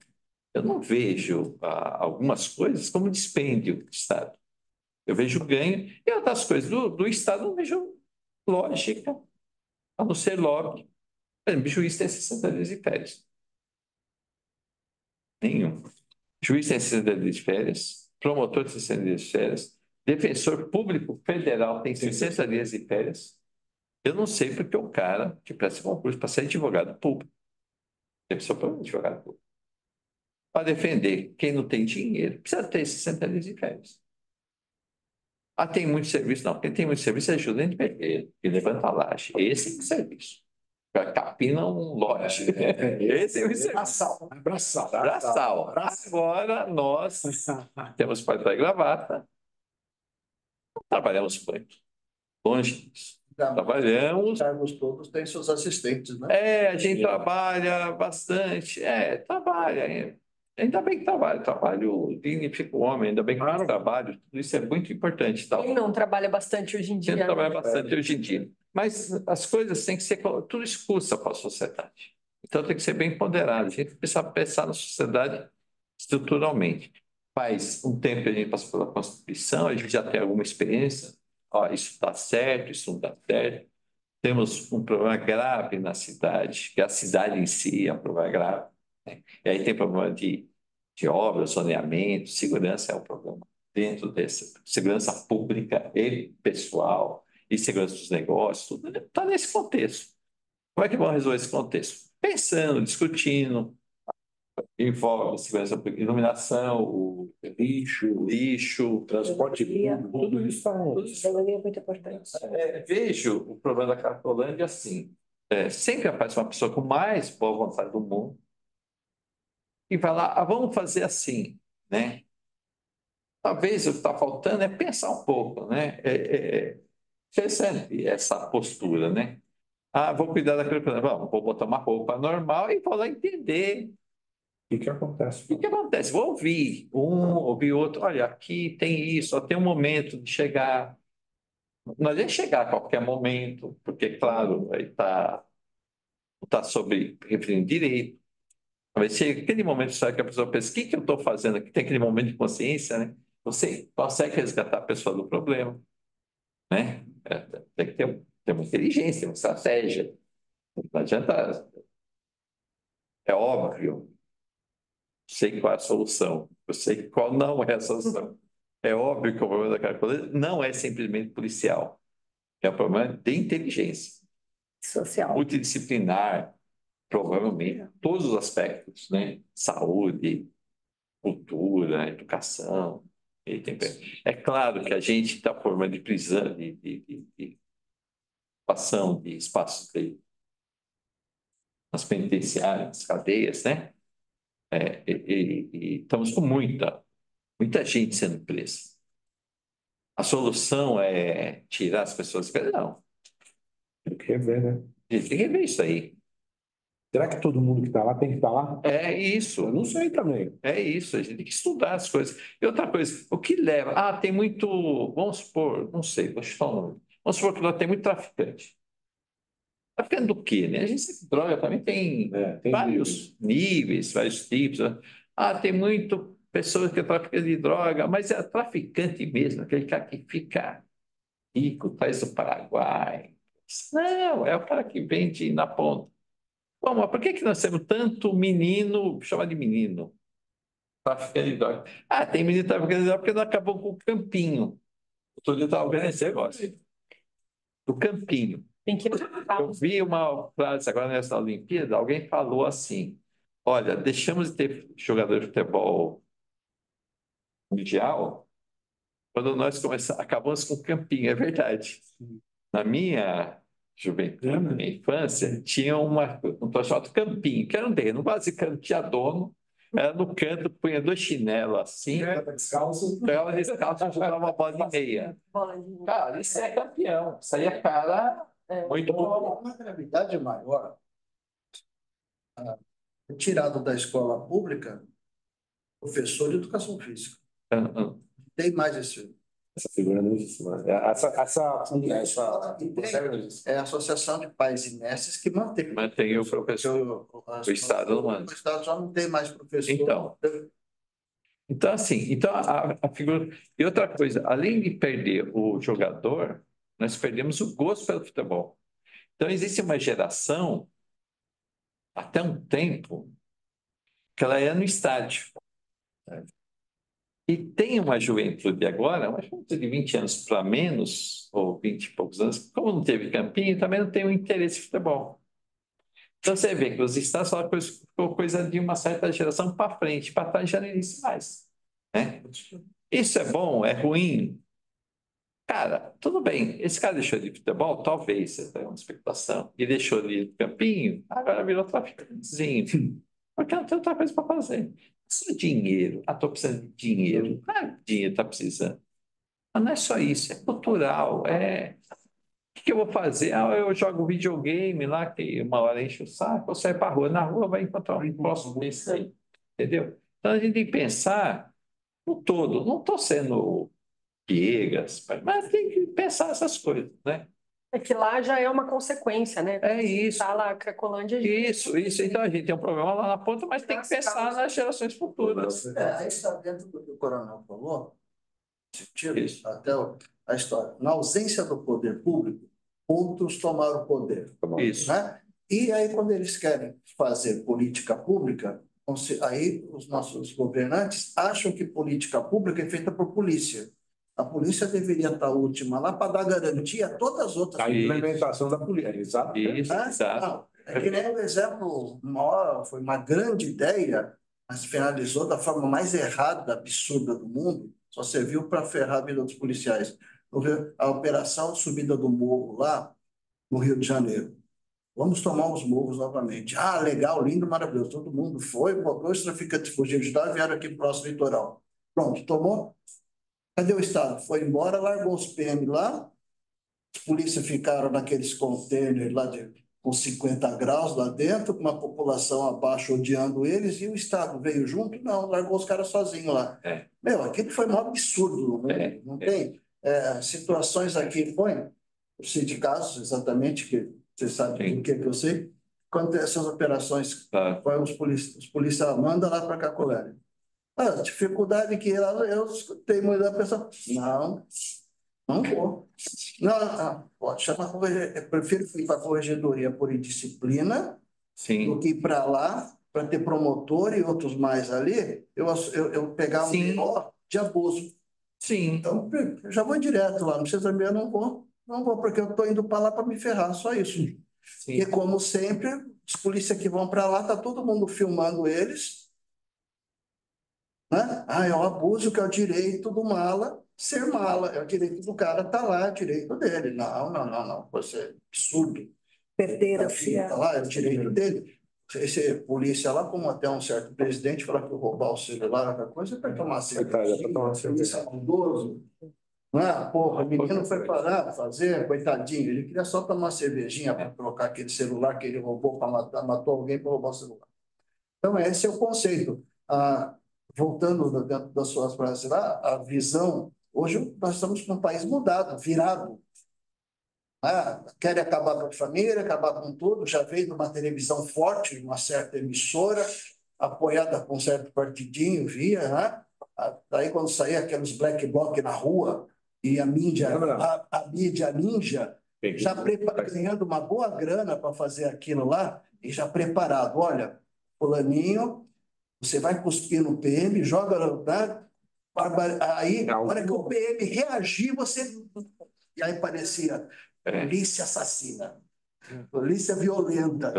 Eu não vejo algumas coisas como dispêndio do Estado. Eu vejo ganho, e outras coisas do Estado eu não vejo lógica, a não ser lobby. Por exemplo, juiz tem 60 dias de férias. Nenhum. Juiz tem 60 dias de férias, promotor tem 60 dias de férias, defensor público federal tem 60 dias de férias. Eu não sei porque o cara que presta concurso para ser advogado público, defensor público, advogado público, para defender quem não tem dinheiro, precisa ter 60 dias de férias. Tem muito serviço? Não, quem tem muito serviço é ajudante de pedreiro, que levanta a laje. Esse é o serviço. Capina um lote. Esse é o serviço. Braçal. Agora nós temos paletó e gravata, não trabalhamos muito. Longe disso. Trabalhamos. Os todos têm seus assistentes, né? A gente trabalha bastante. Trabalha. Ainda bem que trabalha. Trabalho dignifica o homem, ainda bem que trabalho. Tudo isso é muito importante. Quem não trabalha bastante hoje em dia? Quem trabalha bastante hoje em dia. Mas as coisas têm que ser. Tudo isso custa para a sociedade. Então tem que ser bem ponderado. A gente precisa pensar na sociedade estruturalmente. Faz um tempo que a gente passou pela Constituição, a gente já tem alguma experiência. Isso está certo, isso não está certo. Temos um problema grave na cidade, que a cidade em si é um problema grave, né? E aí tem problema de obras, saneamento, segurança é um problema dentro dessa segurança pública e pessoal, e segurança dos negócios, tudo está nesse contexto. Como é que vão resolver esse contexto? Pensando, discutindo, envolve segurança pública, iluminação, o lixo, transporte público, tudo isso está. É muito importante. Vejo o problema da Cracolândia assim. Sempre aparece uma pessoa com mais boa vontade do mundo e vai lá, vamos fazer assim, né? Talvez o que está faltando é pensar um pouco, né? Interessante essa postura, né? Vou cuidar da Cracolândia, vou botar uma roupa normal e vou lá entender. O que acontece? O que acontece? Vou ouvir ouvir outro. Olha, aqui tem isso, tem um momento de chegar. Não adianta chegar a qualquer momento, porque, claro, aí está sobre referindo direito. Talvez chegue aquele momento só que a pessoa pensa, o que que eu estou fazendo aqui? Tem aquele momento de consciência, né? Você consegue resgatar a pessoa do problema, né? Tem que ter uma inteligência, uma estratégia. Não adianta. É óbvio, sei qual é a solução, eu sei qual não é a solução. É óbvio que o problema daquela coisa não é simplesmente policial, é um problema de inteligência, Social. multidisciplinar, provavelmente, todos os aspectos, né? Saúde, cultura, educação. É claro que a gente está formando de prisão, de ocupação de espaços nas penitenciárias, nas cadeias, né? E estamos com muita gente sendo presa. A solução é tirar as pessoas? Não, Tem que rever, né? a gente tem que rever isso aí. Será que todo mundo que está lá tem que estar lá? É isso. Eu não sei também. É isso, a gente tem que estudar as coisas. E outra coisa, o que leva? Tem muito, vamos supor, não sei, vou chutar um nome. Vamos supor que lá tem muito traficante. Traficante do quê, né? A gente sabe que droga também tem Tem vários níveis, vários tipos, né? Tem muito pessoas que traficam de droga, mas é traficante mesmo, aquele cara que fica rico, traz do Paraguai. Não, é o cara que vende na ponta. Bom, mas por que que nós temos tanto menino, chama de menino, traficante de droga? Tem menino traficante de droga porque não acabou com o campinho. Outro dia eu estava vendo esse negócio. Do campinho. Tem que Eu vi uma frase agora nessa Olimpíada, alguém falou assim: olha, deixamos de ter jogador de futebol mundial quando nós acabamos com o campinho, é verdade. Na minha juventude, na minha infância, tinha um troço chamado campinho, que era um terreno quase que não tinha dono, era no canto, punha dois chinelos assim, Descalço. pegava descalço e jogava uma bola de meia. Cara, isso é campeão, isso aí é cara muito bom. Uma gravidade maior, tirado da escola pública, professor de educação física. Tem mais esse. Essa figura não existe mais. É a Associação de Pais e Mestres que mantém. Mantém o professor. O Estado não manda. O Estado já não tem mais professor. Então assim, a figura. E outra coisa, além de perder o jogador, nós perdemos o gosto pelo futebol. Então, existe uma geração, até um tempo, que ela ia no estádio. E tem uma juventude agora, uma juventude de 20 anos para menos, ou 20 e poucos anos, como não teve campinho, também não tem um interesse em futebol. Então, você vê que os estados são coisa de uma certa geração para frente, para trás já não existe mais. Né? Isso é bom? É ruim? Cara, tudo bem. Esse cara deixou de futebol, talvez, você tem uma especulação, e deixou de ir do campinho, agora virou traficantezinho. Porque não tem outra coisa para fazer. Só dinheiro. Estou precisando de dinheiro. Dinheiro está precisando. Mas não é só isso, é cultural. O que eu vou fazer? Eu jogo videogame lá, que uma hora enche o saco, eu saio para a rua. Na rua vai encontrar um próximo desse aí. Entendeu? Então a gente tem que pensar no todo. Não estou sendo piegas, mas tem que pensar essas coisas, né? É que lá já é uma consequência, né? É isso. Tá lá, a Cracolândia. Isso. Então a gente tem um problema lá na ponta, mas tem que pensar nas gerações futuras. Aí está dentro do que o Coronel falou, até a história. Na ausência do poder público, outros tomaram o poder. Isso. Né? E aí, quando eles querem fazer política pública, aí os nossos governantes acham que política pública é feita por polícia. A polícia deveria estar última lá para dar garantia a todas as outras. A implementação da polícia, exato. Isso, exato. É que nem um exemplo maior, foi uma grande ideia, mas finalizou da forma mais errada, absurda do mundo, só serviu para ferrar a vida dos policiais. A operação Subida do Morro lá, no Rio de Janeiro. Vamos tomar os morros novamente. Legal, lindo, maravilhoso. Todo mundo foi, os traficantes fugiram de lá e vieram aqui para o nosso litoral. Pronto, tomou. Cadê o Estado? Foi embora, largou os PM lá, os polícias ficaram naqueles contêineres lá com 50 graus lá dentro, com uma população abaixo odiando eles, e o Estado veio junto? Não, largou os caras sozinhos lá. Aquilo foi um absurdo, né? Não tem situações aqui, põe os sindicatos, exatamente, que você sabe do que eu sei, quando tem essas operações, Tá. vai os policiais mandam lá para Cacolândia. A dificuldade que eu escutei muita pessoa, não vou. Não, pode chamar, eu prefiro ir para a corregedoria por indisciplina do Sim, que ir para lá, para ter promotor e outros mais ali, eu pegar um Sim. BO de abuso. sim. Então, eu já vou direto lá, não precisa me, eu não vou, porque eu estou indo para lá para me ferrar, só isso. Sim. E como sempre, os polícias que vão para lá, tá todo mundo filmando eles, né? É o abuso que é o direito do mala ser mala, é o direito do cara estar lá, é o direito dele. Não, você é absurdo. Perder a Tá lá, é o direito dele. Esse polícia lá, como até um certo presidente falar que roubar o celular, qualquer coisa, é para tomar cerveja. É pra tomar cerveja. Polícia maldoso. Não é? Porra, o menino foi parar, fazer, coitadinho. Ele queria só tomar uma cervejinha para trocar aquele celular que ele roubou para matar, matou alguém para roubar o celular. Então, esse é o conceito. Voltando dentro das suas frases lá, a visão. Hoje nós estamos com um país mudado, virado. Querem acabar com a família, acabar com tudo. Já veio de uma televisão forte, uma certa emissora, apoiada com um certo partidinho, via, né? Daí, quando saía aqueles black bloc na rua e a mídia, a mídia ninja, já ganhando uma boa grana para fazer aquilo lá e já preparado. Olha, fulaninho, você vai cuspir no PM, joga, né? Aí, na hora que o PM reagir, você. E aí parecia polícia assassina, polícia violenta.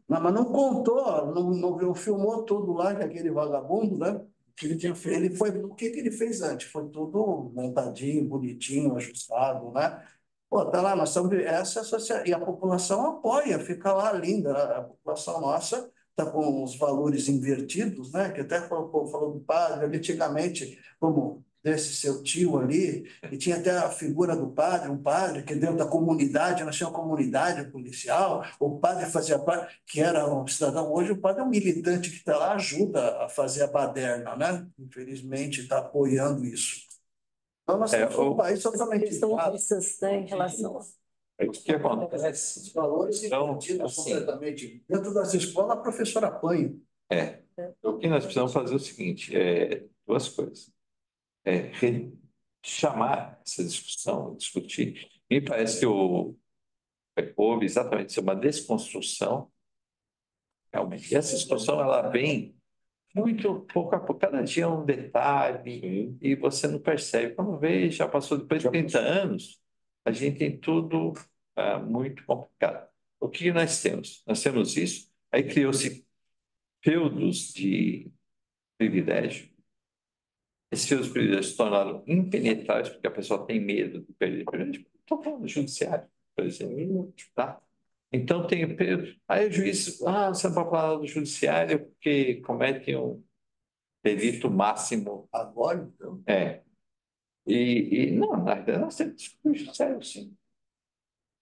Não, mas não contou, não filmou tudo lá, que aquele vagabundo, né? Que ele tinha feito. O que ele fez antes? Foi tudo montadinho, bonitinho, ajustado, né? Pô, tá lá, nós estamos. E a população apoia, fica lá linda. A população nossa está com os valores invertidos, né? Que até falou do padre, antigamente, como desse seu tio ali, e tinha até a figura do padre, um padre que dentro da comunidade, nós tínhamos uma comunidade policial, o padre fazia parte, que era um cidadão, hoje o padre é um militante que está lá, ajuda a fazer a baderna, né? Infelizmente está apoiando isso. Então nós temos um país totalmente São vistas, né, em relação a... O que acontece? os valores Então, invertidos assim, completamente. Dentro das escolas, a professora apanha. O que nós precisamos fazer é o seguinte, duas coisas. Chamar essa discussão, discutir. Me parece que houve exatamente uma desconstrução, realmente. E essa discussão, ela vem muito pouco a pouco, cada dia é um detalhe, e você não percebe. Quando vê, já passou depois de 30 anos, a gente tem tudo muito complicado. O que nós temos? Nós temos isso, aí criou-se feudos de privilégio. Esses feudos de privilégio se tornaram impenetráveis porque a pessoa tem medo de perder privilégio. Estou falando do judiciário, por exemplo, tá? Então, tem período. Aí o juiz, você não pode falar do judiciário porque comete um delito máximo. Agora, então. Não, na verdade, nós temos que discutir o judiciário, sim.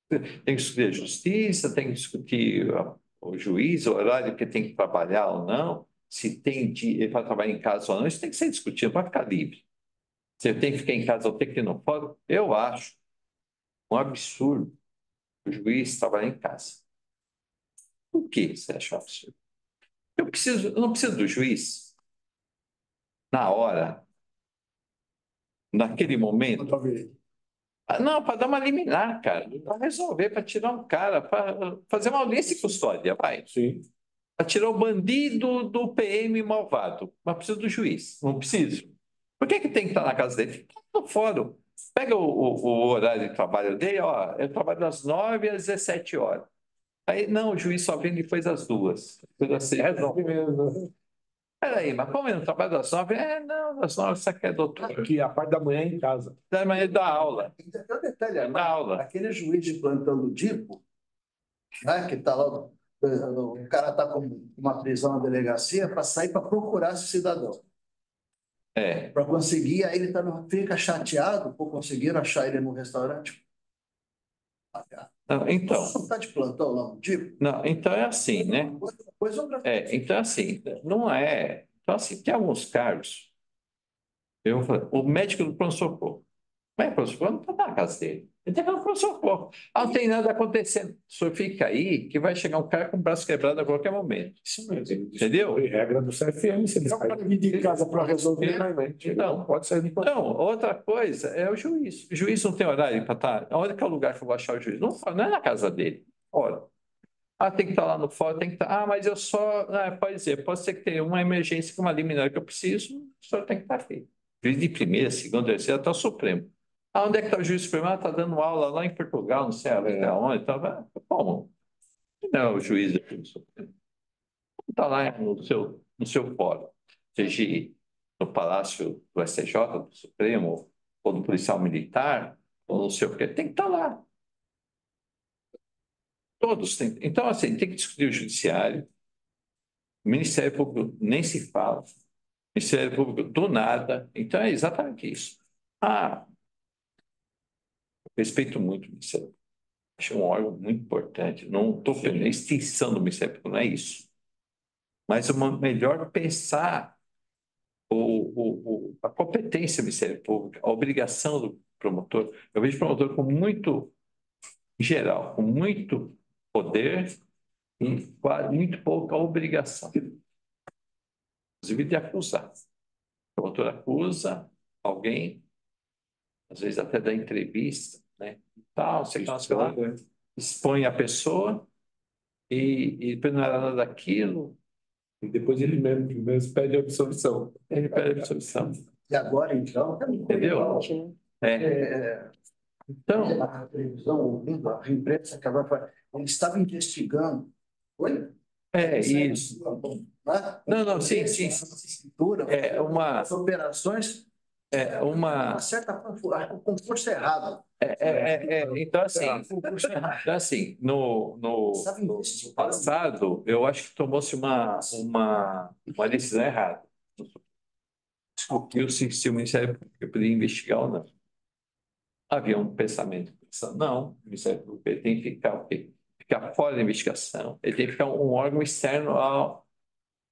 Tem que discutir a justiça, tem que discutir o juiz, o horário que tem que trabalhar ou não, se tem ele vai trabalhar em casa ou não, isso tem que ser discutido, não vai ficar livre. Se tem que ficar em casa ou tem que ir no fórum, eu acho um absurdo o juiz trabalhar em casa. Por que você acha um absurdo? Eu não preciso do juiz na hora, naquele momento. Não, para dar uma liminar, cara, para resolver, para tirar um cara, para fazer uma audiência de custódia, vai. Sim. Para tirar o bandido do PM malvado. Mas preciso do juiz, não preciso. Por que tem que estar na casa dele? Está no fórum. Pega o horário de trabalho dele, eu trabalho das 9 às 17 horas. Aí, não, o juiz só vem depois das 2. Depois das 6. Peraí, mas como ele não trabalha das 9? Não, das 9 você quer doutor. Aqui, a parte da manhã em casa. Da manhã dá aula. Tem um detalhe, Dá aula. aquele juiz de plantão do DIPO, né, que está lá, o cara está com uma prisão na delegacia para sair para procurar esse cidadão. Para conseguir, aí ele fica chateado por conseguir achar ele no restaurante. Não, então. Não está de plantão, não, DIPO? Não, então é assim, né? Então é assim, não é. Então, assim, tem alguns cargos. O médico do pronto-socorro. O médico do pronto-socorro não está na casa dele. Ele tem que falar, socorro. Não tem nada acontecendo. O senhor fica aí que vai chegar um cara com o braço quebrado a qualquer momento. Isso mesmo. Entendeu? Foi regra do CFM, se eles É o cara vir de casa para resolver, Não. não pode sair do Então, outra coisa é o juiz. O juiz não tem horário para estar. Onde que é o lugar que eu vou achar o juiz? Não é na casa dele. Ora. Tem que estar lá no fórum, tem que estar. Mas eu só. Pode dizer, pode ser que tenha uma emergência com uma liminar que eu preciso, o senhor tem que estar aqui. Juiz de primeira, segunda, terceira, até o Supremo. Onde é que está o juiz supremo? Está dando aula lá em Portugal, não sei onde. Como? Não é o juiz aqui do Supremo. Está lá no seu fórum, seja no Palácio do STJ, do Supremo, ou no policial militar, ou não sei o quê. Tem que estar lá. Todos têm. Então, assim, tem que discutir o judiciário. O Ministério Público nem se fala. O Ministério Público do nada. Então, é exatamente isso. Respeito muito o Ministério Público. Acho um órgão muito importante. Não estou pedindo a extinção do Ministério Público, não é isso. Mas melhor pensar a competência do Ministério Público, a obrigação do promotor. Eu vejo o promotor com muito, em geral, com muito poder e quase muito pouca obrigação, inclusive de acusar. O promotor acusa alguém, às vezes até dá entrevista, né? Tal, sei lá, expõe a pessoa e depois não era nada daquilo. E depois ele mesmo pede a absolvição. Ele pede a absolvição. E agora, então, Entendeu? Então, a televisão, ouvindo a imprensa acabava, ele estava investigando. Oi? Isso. Não, sim. As operações, uma certa o concurso errado. Então, assim, no passado, eu acho que tomou-se uma decisão errada. Discutiu se o Ministério Público podia investigar ou não. Havia um pensamento pensando, não, o Ministério Público tem que ficar fora da investigação, ele tem que ficar um órgão externo ao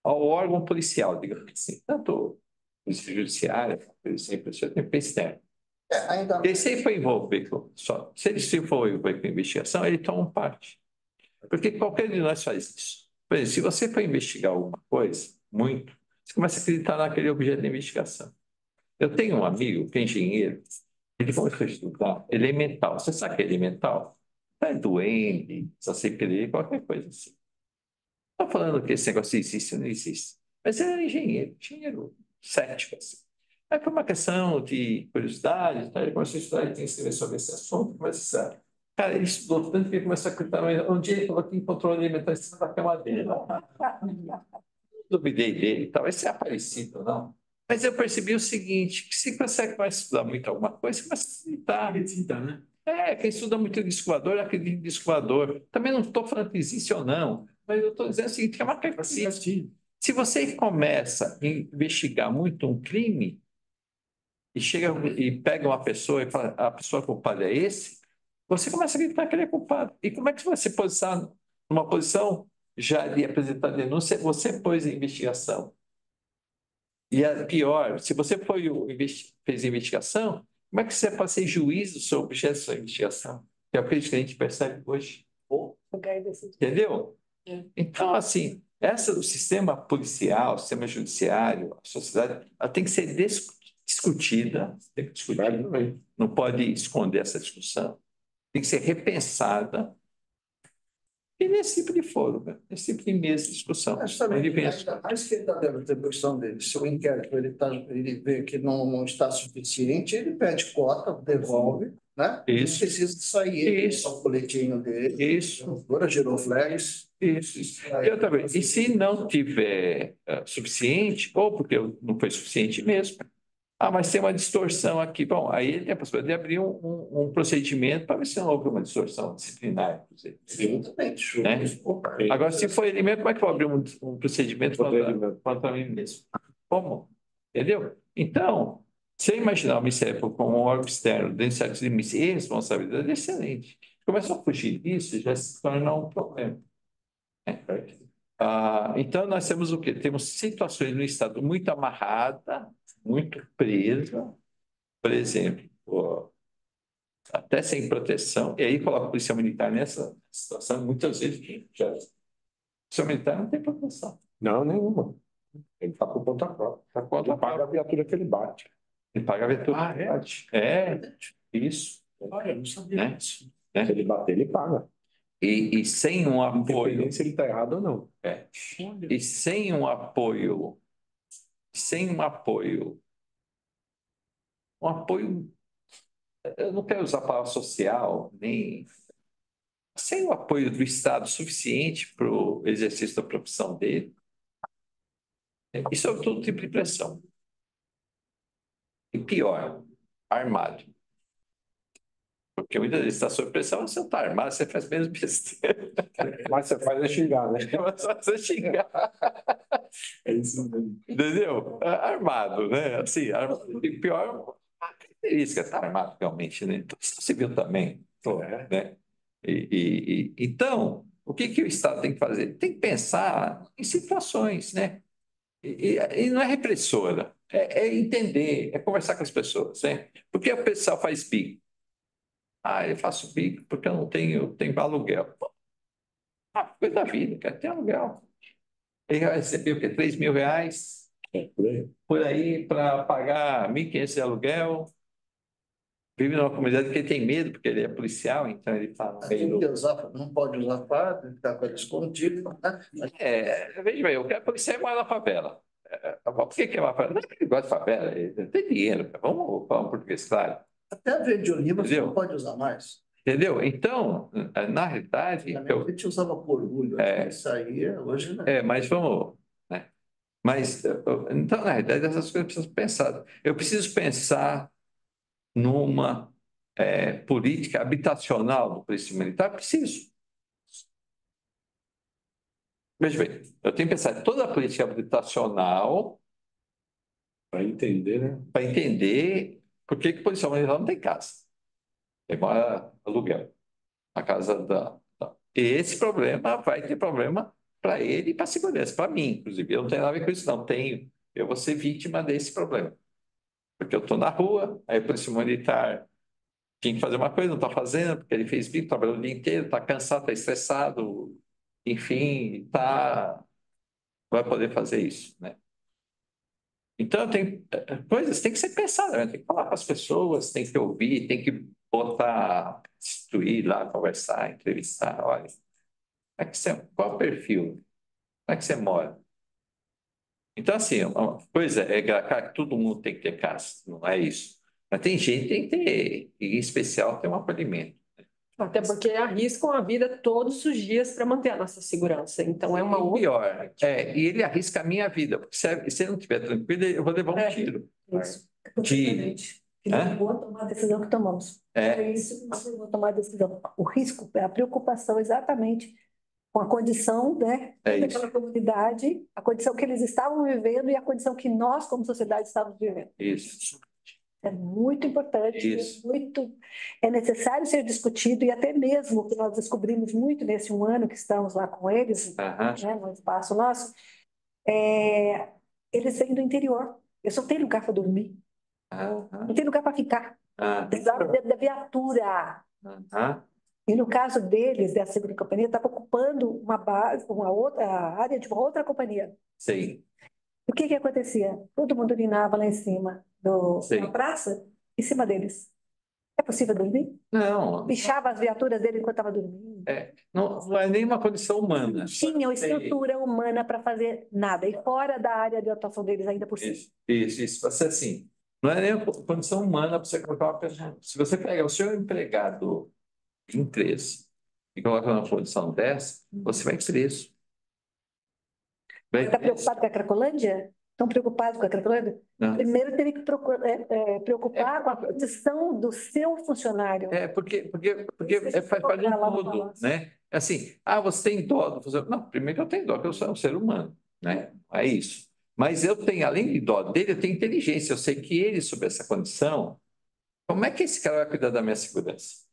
órgão policial, digamos assim. Tanto Polícia Judiciária, Polícia tem que ficar externo. Ele sempre foi envolvido se ele se for envolvido com a investigação, ele toma parte. Porque qualquer de nós faz isso. Por exemplo, se você for investigar alguma coisa, muito, você começa a acreditar naquele objeto de investigação. Eu tenho um amigo que é engenheiro, ele começou a estudar elemental. Você sabe o que é elemental? É doente, só sei querer, qualquer coisa assim. Não estou falando que esse negócio existe ou não existe. Mas ele era engenheiro cético, assim. Aí foi uma questão de curiosidade, tá? Ele começou a estudar, ele tem que escrever sobre esse assunto, começa. Cara, ele estudou tanto que ele começou a acreditar. Um dia ele falou que encontrou um alimentar em cima da cama dele. Duvidei dele, talvez seja parecido, não. Mas eu percebi o seguinte, que se você começa a estudar muito alguma coisa, você começa a acreditar. Né? Quem estuda muito disco voador, acredita em disco voador. Também não estou falando que existe ou não, mas eu estou dizendo o seguinte, que é uma característica. Se você começa a investigar muito um crime, e chega e pega uma pessoa e fala, a pessoa culpada é esse, você começa a acreditar que ele é culpado. E como é que você pode estar numa posição já de apresentar denúncia, você pôs a investigação? E é pior, se você fez a investigação, como é que você pode ser juízo sobre o objeto da sua investigação? Que é o que a gente percebe hoje. Entendeu? Então, assim, o sistema policial, o sistema judiciário, a sociedade, ela tem que ser discutida, não pode esconder essa discussão, tem que ser repensada. E nesse tipo de fórum, nesse tipo de mesa de discussão. Ainda mais que ele está dando a atribuição dele. Se o inquérito ele vê que não está suficiente, ele pede cota, devolve, né? Isso. Não precisa sair ele, só o coletinho dele. Isso. Agora gerou flags. Isso. Eu também. E se não tiver suficiente, ou porque não foi suficiente mesmo, mas tem uma distorção aqui. Bom, aí ele tem a possibilidade de abrir um procedimento para ver se não houve uma distorção disciplinar, inclusive. Exatamente. Né? Agora, se for ele mesmo, como é que eu vou abrir um procedimento contra mim mesmo? Como? Entendeu? Então, você imaginar o Ministério Público como um órgão externo, dentro de certos limites e responsabilidade, é excelente. Começou a fugir disso, já se torna um problema. Né? Então, nós temos o quê? Temos situações no Estado muito amarrada, muito presa. Por exemplo, até sem proteção, e aí coloca a polícia militar nessa situação, muitas vezes, já, a polícia militar não tem proteção. Não, nenhuma. Ele está por conta própria. Tá com Ele paga a viatura que ele bate. Ele paga a viatura. Ah, é? Isso. Olha, eu não sabia Né? disso. Se ele bater, ele paga. E sem um apoio, Independente se ele está errado ou não. e sem um apoio, um apoio, eu não quero usar a palavra social, nem sem o apoio do Estado suficiente para o exercício da profissão dele, e sobretudo tipo de pressão. E pior, armado. Porque muitas vezes está sob pressão, você não está armado, você faz menos besteira. Mas você faz é xingar, né? Mas só você xingar. É isso mesmo. Entendeu? Armado, né? Assim, armado. E pior, a característica, está armado realmente, né? Então, você viu também, né? Então, o que o Estado tem que fazer? Tem que pensar em situações, né? E não é repressora, é entender, é conversar com as pessoas, né? Porque o pessoal faz bico. Ah, eu faço bico porque eu não tenho aluguel. Pô, coisa da vida, quer ter aluguel. Ele vai receber o quê? R$ 3.000 Por aí. por aí para pagar 1.500 de aluguel. Vive numa comunidade que ele tem medo, porque ele é policial, então ele está no Tem meio. que usar, não pode usar farda, ficar com ela escondida, né? Veja bem, eu quero policial e mora na favela. Por que é uma favela? Não é que ele gosta de favela, ele tem dinheiro. Vamos falar um português claro. Até a verde oliva você Entendeu? não pode usar mais. Entendeu? Então, na realidade, A gente usava por orgulho, isso aí hoje não. mas vamos, né? Mas, então, na realidade, essas coisas precisam ser pensadas. Eu preciso pensar numa política habitacional do Polícia Militar? Preciso. Veja bem, eu tenho que pensar em toda a política habitacional Para entender, né? para entender por que o policial militar não tem casa. Ele mora aluguel. A casa E esse problema vai ter problema para ele e para a segurança, para mim, inclusive. Eu não tenho nada a ver com isso, não. Tenho. Eu vou ser vítima desse problema. Porque eu estou na rua, aí o polícia militar tinha que fazer uma coisa, não está fazendo, porque ele fez bico, trabalhou o dia inteiro, está cansado, está estressado, enfim, vai poder fazer isso, né? Então, tem coisas tem que ser pensadas, né? Tem que falar com as pessoas, tem que ouvir, tem que botar, instituir lá, conversar, entrevistar. Olha, qual o perfil? Como é que você mora? Então, assim, uma coisa cara, todo mundo tem que ter casa, não é isso. Mas tem gente que tem que ter, e em especial, ter um acolhimento. Até porque arriscam a vida todos os dias para manter a nossa segurança. Então é uma outra. Pior, e ele arrisca a minha vida, porque se ele não estiver tranquilo, eu vou levar um tiro. Isso. Exatamente. Que levou a tomar a decisão que tomamos. Foi isso que nos levou a tomar a decisão. O risco, a preocupação exatamente com a condição, né, daquela comunidade, a condição que eles estavam vivendo e a condição que nós, como sociedade, estávamos vivendo. Isso. É muito importante, Isso. é necessário ser discutido e até mesmo o que nós descobrimos muito nesse um ano que estamos lá com eles, né, no espaço nosso, eles vêm do interior. Eu só tenho lugar para dormir, não tem lugar para ficar. Precisava da viatura. E no caso deles, dessa segunda companhia, estava ocupando uma base, uma outra área de uma outra companhia. Sim. O que acontecia? Todo mundo urinava lá em cima na praça, em cima deles. É possível dormir? Não. Pichava as viaturas dele enquanto estava dormindo. Não é nenhuma condição humana. Não tinham estrutura humana para fazer nada. E fora da área de atuação deles ainda por cima. Isso. Vai ser assim. Não é nem condição humana para você colocar uma pessoa. Se você pega o seu empregado em empresa e coloca numa condição dessa, você vai preso. Está preocupado com a Cracolândia? Estão preocupados com a Cracolândia? Não. Primeiro teria que preocupar com a condição do seu funcionário. Porque faz parte de tudo, né? Assim, você tem dó do funcionário? Não, primeiro eu tenho dó, porque eu sou um ser humano, né? É isso. Mas eu tenho, além de dó dele, eu tenho inteligência. Eu sei que ele, sob essa condição, como é que esse cara vai cuidar da minha segurança?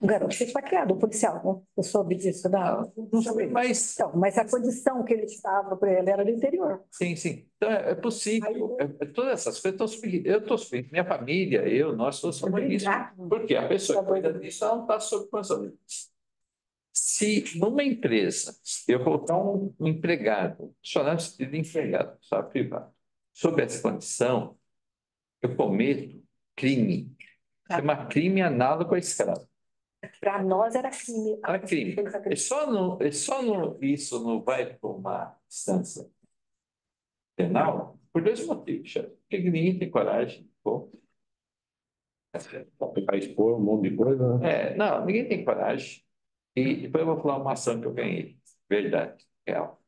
O garoto foi esfaqueado, o policial, né? Eu soube disso, não soube. Mas, Então, mas a condição que ele estava para ele era do interior. sim, sim. Então, é possível. Todas essas coisas, eu estou sofrendo. Minha família, nós todos somos isso. Porque a pessoa que cuida disso, ela não está sob condição. Se numa empresa eu colocar um empregado, um funcionário de empregado, sabe, privado, sob essa condição, eu cometo crime. Chama crime análogo a escravo. Para nós era crime. Era crime. Isso não vai para uma instância penal por dois motivos, chefe. Porque ninguém tem coragem. Pô. Vai expor um monte de coisa, né? Não, ninguém tem coragem. E depois eu vou falar uma ação que eu ganhei. Verdade, real.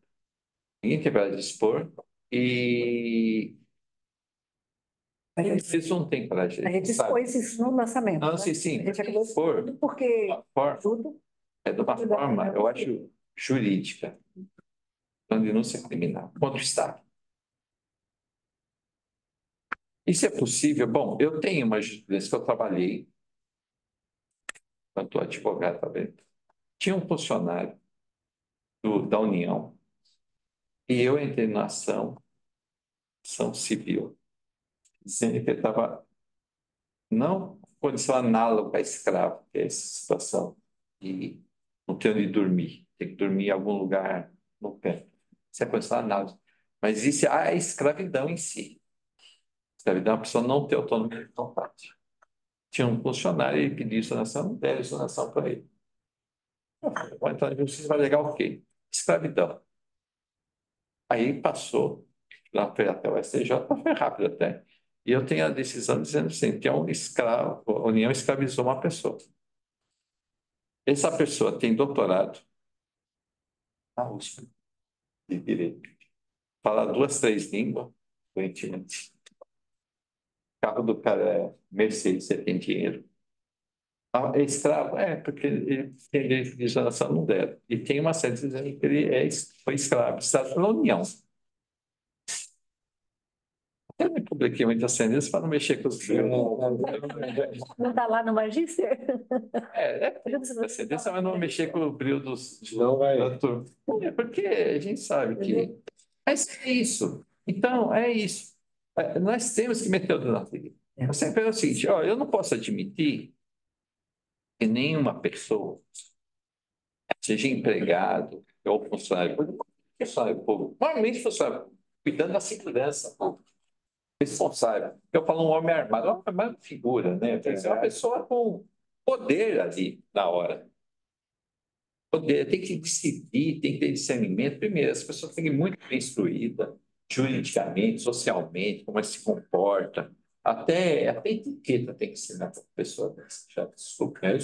Ninguém tem coragem de expor. E eles não têm coragem. A gente expôs isso no lançamento. Não, né? sim. A gente acabou expor porque tudo é de uma forma, eu acho, jurídica, uma denúncia criminal contra o Estado. Isso é possível? Bom, eu tenho uma jurisprudência que eu trabalhei enquanto advogado também. Tinha um funcionário da União e eu entrei na ação civil, dizendo que ele estava não em condição análoga a escravo, que é essa situação de não ter onde dormir, tem que dormir em algum lugar no canto. Isso é condição análoga. Mas isso é a escravidão em si. Escravidão é a pessoa não ter autonomia de vontade. Tinha um funcionário, ele pediu exonação, não deram exonação para ele. Vai entrar na justiça, vai alegar o quê? Escravidão. Aí passou, lá foi até o STJ, foi rápido até. E eu tenho a decisão dizendo assim, que é um escravo, a União escravizou uma pessoa. Essa pessoa tem doutorado na USP de Direito. Fala 2, 3 línguas, fluentemente. O carro do cara é Mercedes, você tem dinheiro. É escravo? Porque ele tem direito de exoneração, não deve. E tem uma série dizendo que ele foi escravo, estado pela União. Eu me publiquei muitas cenas para não mexer com os filhos. não está lá no Magíster? Descendência, mas não mexer com o brilho dos. Não vai. Porque a gente sabe que. Mas é isso. Então, é isso. Nós temos que meter o dedo na ferida. Eu sempre penso o seguinte: ó, eu não posso admitir que nenhuma pessoa, seja empregado ou funcionário público, normalmente funcionário público, cuidando da segurança pública, responsável. Eu falo um homem armado, uma homem armado figura, né? Tem que ser uma pessoa com poder ali na hora. Poder, tem que decidir, tem que ter discernimento. Primeiro, as pessoas têm que ir muito bem instruídas, juridicamente, socialmente, como é que se comporta. Até etiqueta tem que ser na pessoa já desculpa, né?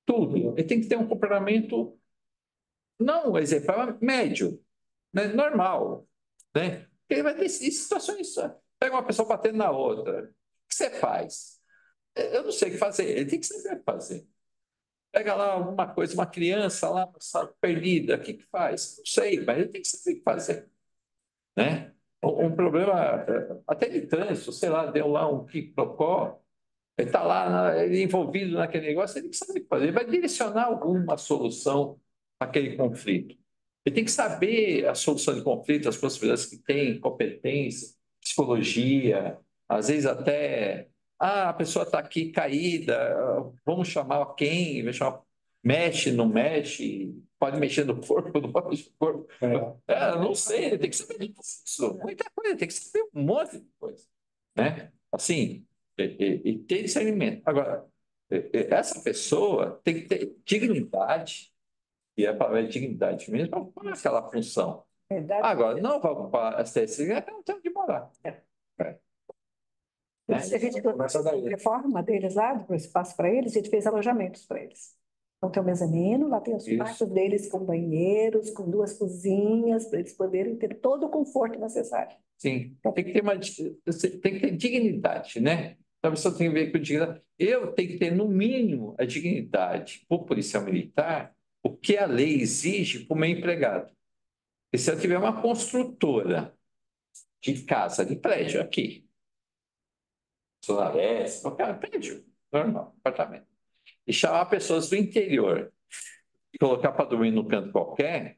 Tudo. Ele tem que ter um comportamento não exemplar, médio, né? Normal, né? Porque ele vai ter situações. Pega uma pessoa batendo na outra. O que você faz? Eu não sei o que fazer. Ele tem que saber o que fazer. Pega lá alguma coisa, uma criança lá, sabe, perdida, o que faz? Não sei, mas ele tem que saber o que fazer. Né? Um problema, até de trânsito, sei lá, deu lá um quiprocó, ele está lá, ele envolvido naquele negócio, ele tem que saber o que fazer. Ele vai direcionar alguma solução àquele conflito. Ele tem que saber a solução de conflito, as possibilidades que tem, competência, psicologia, às vezes até a pessoa está aqui caída, vamos chamar quem? Mexe, não mexe, pode mexer no corpo, não pode mexer no corpo. Não sei, ele tem que saber disso. Muita coisa, tem que saber um monte de coisa. Né? Assim, e ter discernimento. Agora, essa pessoa tem que ter dignidade, e é para dignidade mesmo, para aquela função. Verdade. Agora, não vai ocupar a STS, não tem onde morar. A gente começa a reforma deles lá, do espaço para eles, a gente fez alojamentos para eles. Então tem o mezanino, lá tem os quartos deles com banheiros, com 2 cozinhas, para eles poderem ter todo o conforto necessário. Sim, tem que ter dignidade, né? Então, a pessoa tem que ver com dignidade. Eu tenho que ter, no mínimo, a dignidade para o policial militar, o que a lei exige para o meu empregado. E se eu tiver uma construtora de casa, de prédio aqui, Zona Leste, qualquer prédio, normal, apartamento. e chamar pessoas do interior e colocar para dormir no canto qualquer,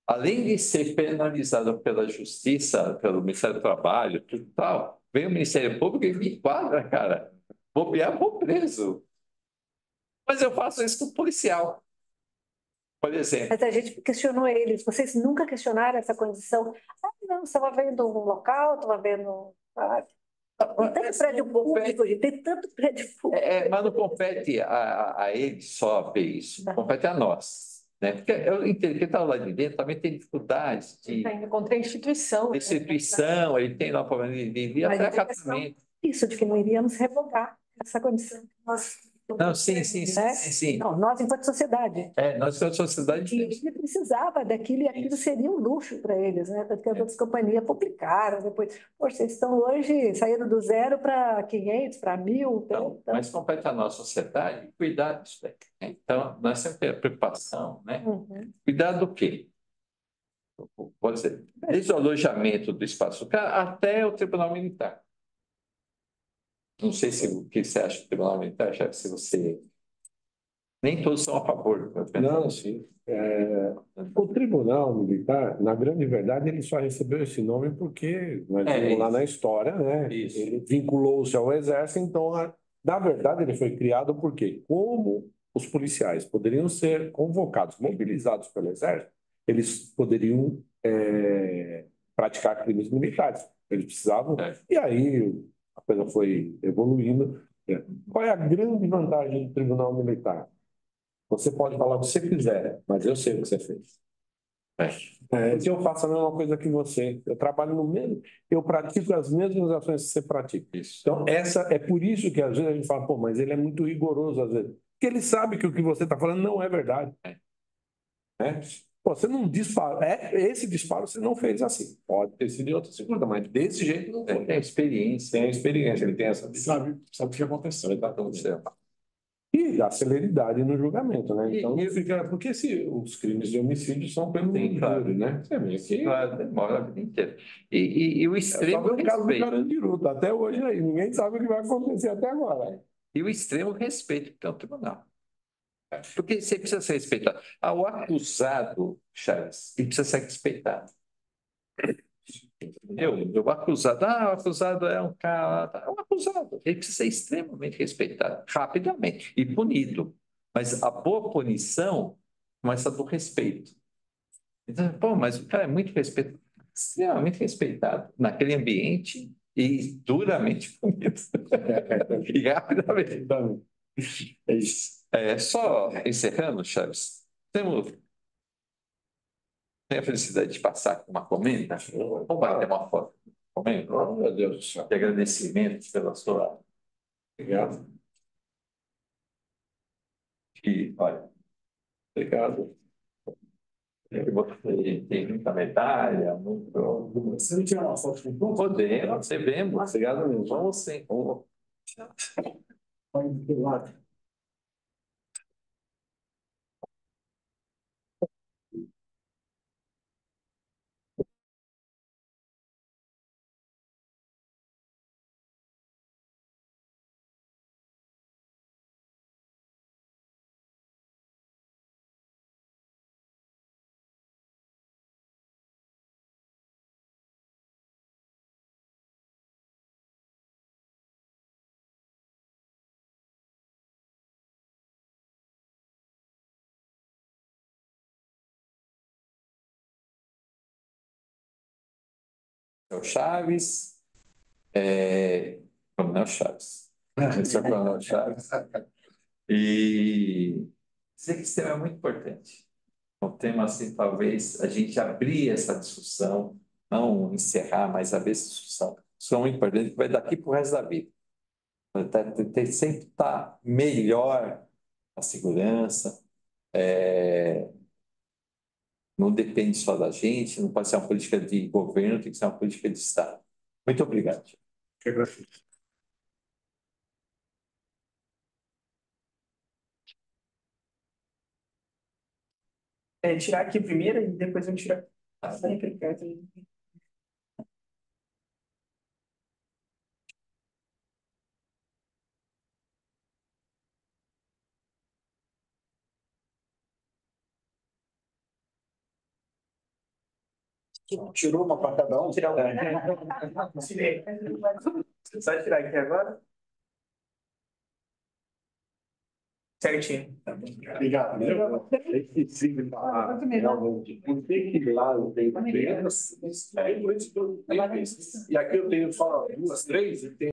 além de ser penalizado pela Justiça, pelo Ministério do Trabalho, tudo tal, vem o Ministério Público e me enquadra, cara. Bobear, vou preso. Mas eu faço isso com o policial, por exemplo. Mas a gente questionou eles. Vocês nunca questionaram essa condição? Ah, não, estava vendo um local, estava vendo. Tem tanto prédio público, gente, tem tanto prédio público. Mas não compete a eles só ver isso, compete a nós. Né? Porque eu entendo que quem está lá de dentro também tem dificuldades de. Contra a instituição. Instituição, ele tem lá problema de até acatamento. Isso, de que não iríamos revogar essa condição que nós. Não, sim. Não, nós, enquanto sociedade. Nós, enquanto sociedade. E ele precisava daquilo e aquilo seria um luxo para eles, né? Porque as outras companhias publicaram depois. Poxa, vocês estão hoje saindo do 0 para 500, para 1.000. Então, mas compete a nossa sociedade cuidar disso daí. Né? Então, nós sempre temos a preocupação, né? Cuidar do quê? Pode ser desde o alojamento do espaço do cara até o Tribunal Militar. Não sei o que você acha do Tribunal Militar, já se você. Nem todos são a favor. Não, sim. O Tribunal Militar, na grande verdade, ele só recebeu esse nome porque nós vimos lá na história, né? Isso. Ele vinculou-se ao Exército, então, na verdade, ele foi criado porque, como os policiais poderiam ser convocados, mobilizados pelo Exército, eles poderiam praticar crimes militares. Eles precisavam. E aí a coisa foi evoluindo. Qual é a grande vantagem do Tribunal Militar? Você pode falar o que você quiser, mas eu sei o que você fez. Se eu faço a mesma coisa que você, eu trabalho no mesmo, eu pratico as mesmas ações que você pratica. Isso. Então, é por isso que às vezes a gente fala, pô, mas ele é muito rigoroso às vezes. Porque ele sabe que o que você está falando não é verdade. Pô, você não dispara. Esse disparo você não fez assim. Pode ter sido de outra segunda, mas desse jeito não foi. Tem experiência. Tem a experiência, ele tem essa. Sabe o que aconteceu. Está tudo certo. E a celeridade no julgamento, né? Então, não fica. Porque os crimes de homicídio são pelo claro, né? Você vê que. Claro, demora a vida inteira. E o extremo o caso do respeito. Carandiru, tá até hoje aí. Ninguém sabe o que vai acontecer até agora. E o extremo respeito que tem o tribunal. Porque você precisa ser respeitado. O acusado, Charles, ele precisa ser respeitado. O acusado é um cara. É um acusado. Ele precisa ser extremamente respeitado, rapidamente e punido. Mas a boa punição começa do respeito. Então, pô, mas o cara é muito respeitado, extremamente respeitado naquele ambiente e duramente punido. E rapidamente. É isso. Só encerrando, Chaves, tenho a felicidade de passar com uma comenda. Vamos bater uma foto. Comenda? Oh, meu Deus do céu. De agradecimento pela sua. Obrigado. E, olha, Obrigado. Você tem muita medalha, muito. Você não tirar uma foto com todos? Podemos, devemos. Obrigado mesmo. Vamos sim. Vai do lado. É o Chaves. Coronel Chaves. Esse é o Coronel Chaves. E dizer que esse tema é muito importante. Um tema assim, talvez a gente abrir essa discussão, não encerrar, mas abrir essa discussão. Isso é muito importante, que vai daqui para o resto da vida. Sempre estar melhor a segurança. Não depende só da gente, não pode ser uma política de governo, tem que ser uma política de Estado. Muito obrigado. Que agradeço. Tirar aqui primeiro e depois eu tirar. Sempre perto. Tirou uma para cada um? Tirar uma. Você vai tirar aqui agora? Certinho. Obrigado. É esqueci de falar. Realmente, por que que lá eu tenho 300? E aqui eu tenho só 2, 3, e tem